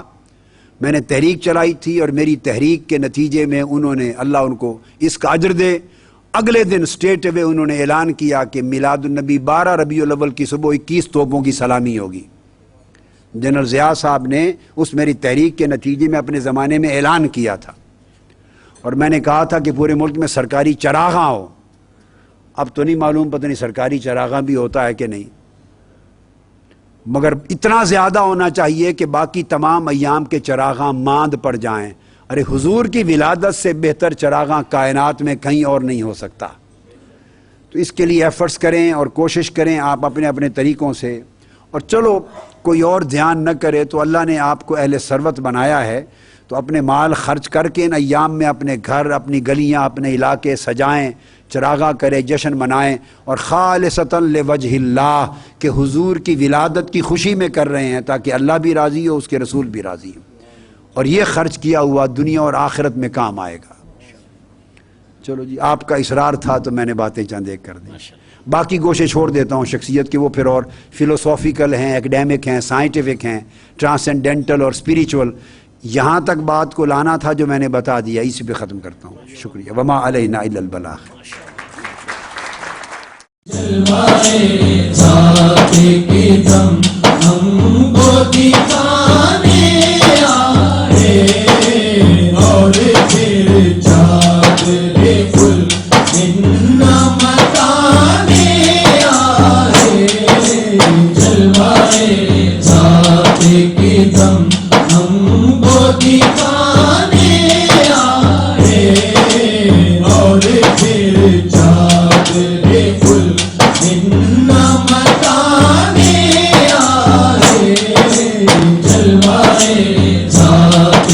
میں نے تحریک چلائی تھی اور میری تحریک کے نتیجے میں انہوں نے، اللہ ان کو اس کا اجر دے، اگلے دن اسٹیٹ وے انہوں نے اعلان کیا کہ میلاد النبی 12 ربیع الاول کی صبح 21 توپوں کی سلامی ہوگی۔ جنرل ضیاء صاحب نے اس میری تحریک کے نتیجے میں اپنے زمانے میں اعلان کیا تھا، اور میں نے کہا تھا کہ پورے ملک میں سرکاری چراغاں ہو۔ اب تو نہیں معلوم، پتہ نہیں سرکاری چراغاں بھی ہوتا ہے کہ نہیں، مگر اتنا زیادہ ہونا چاہیے کہ باقی تمام ایام کے چراغاں ماند پڑ جائیں۔ ارے حضور کی ولادت سے بہتر چراغاں کائنات میں کہیں اور نہیں ہو سکتا۔ تو اس کے لیے ایفرٹس کریں اور کوشش کریں آپ اپنے اپنے طریقوں سے، اور چلو کوئی اور دھیان نہ کرے تو اللہ نے آپ کو اہل ثروت بنایا ہے، تو اپنے مال خرچ کر کے ان ایام میں اپنے گھر، اپنی گلیاں، اپنے علاقے سجائیں، چراغاں کریں، جشن منائیں، اور خالصتاً لوجہ اللہ کہ حضور کی ولادت کی خوشی میں کر رہے ہیں تاکہ اللہ بھی راضی ہو، اس کے رسول بھی راضی ہو، اور یہ خرچ کیا ہوا دنیا اور آخرت میں کام آئے گا۔ چلو جی، آپ کا اصرار تھا تو میں نے باتیں چند ایک کر دیں، باقی گوشے چھوڑ دیتا ہوں شخصیت کے، وہ پھر اور فلوسافیکل ہیں، ایکڈیمک ہیں، سائنٹیفک ہیں، ٹرانسینڈنٹل اور اسپریچول۔ یہاں تک بات کو لانا تھا جو میں نے بتا دیا، اسی پہ ختم کرتا ہوں۔ شکریہ۔ وما علینا الا البلاغ۔ جلوائے ذات کی دم ہم کو دکھانے آئے، اور پھر چادر گل متانے آئے۔ جلوائے ذات کی دم ہم کو دکھانے آئے، اور پھر چادر گل متانے آئے۔ جلوائے ذات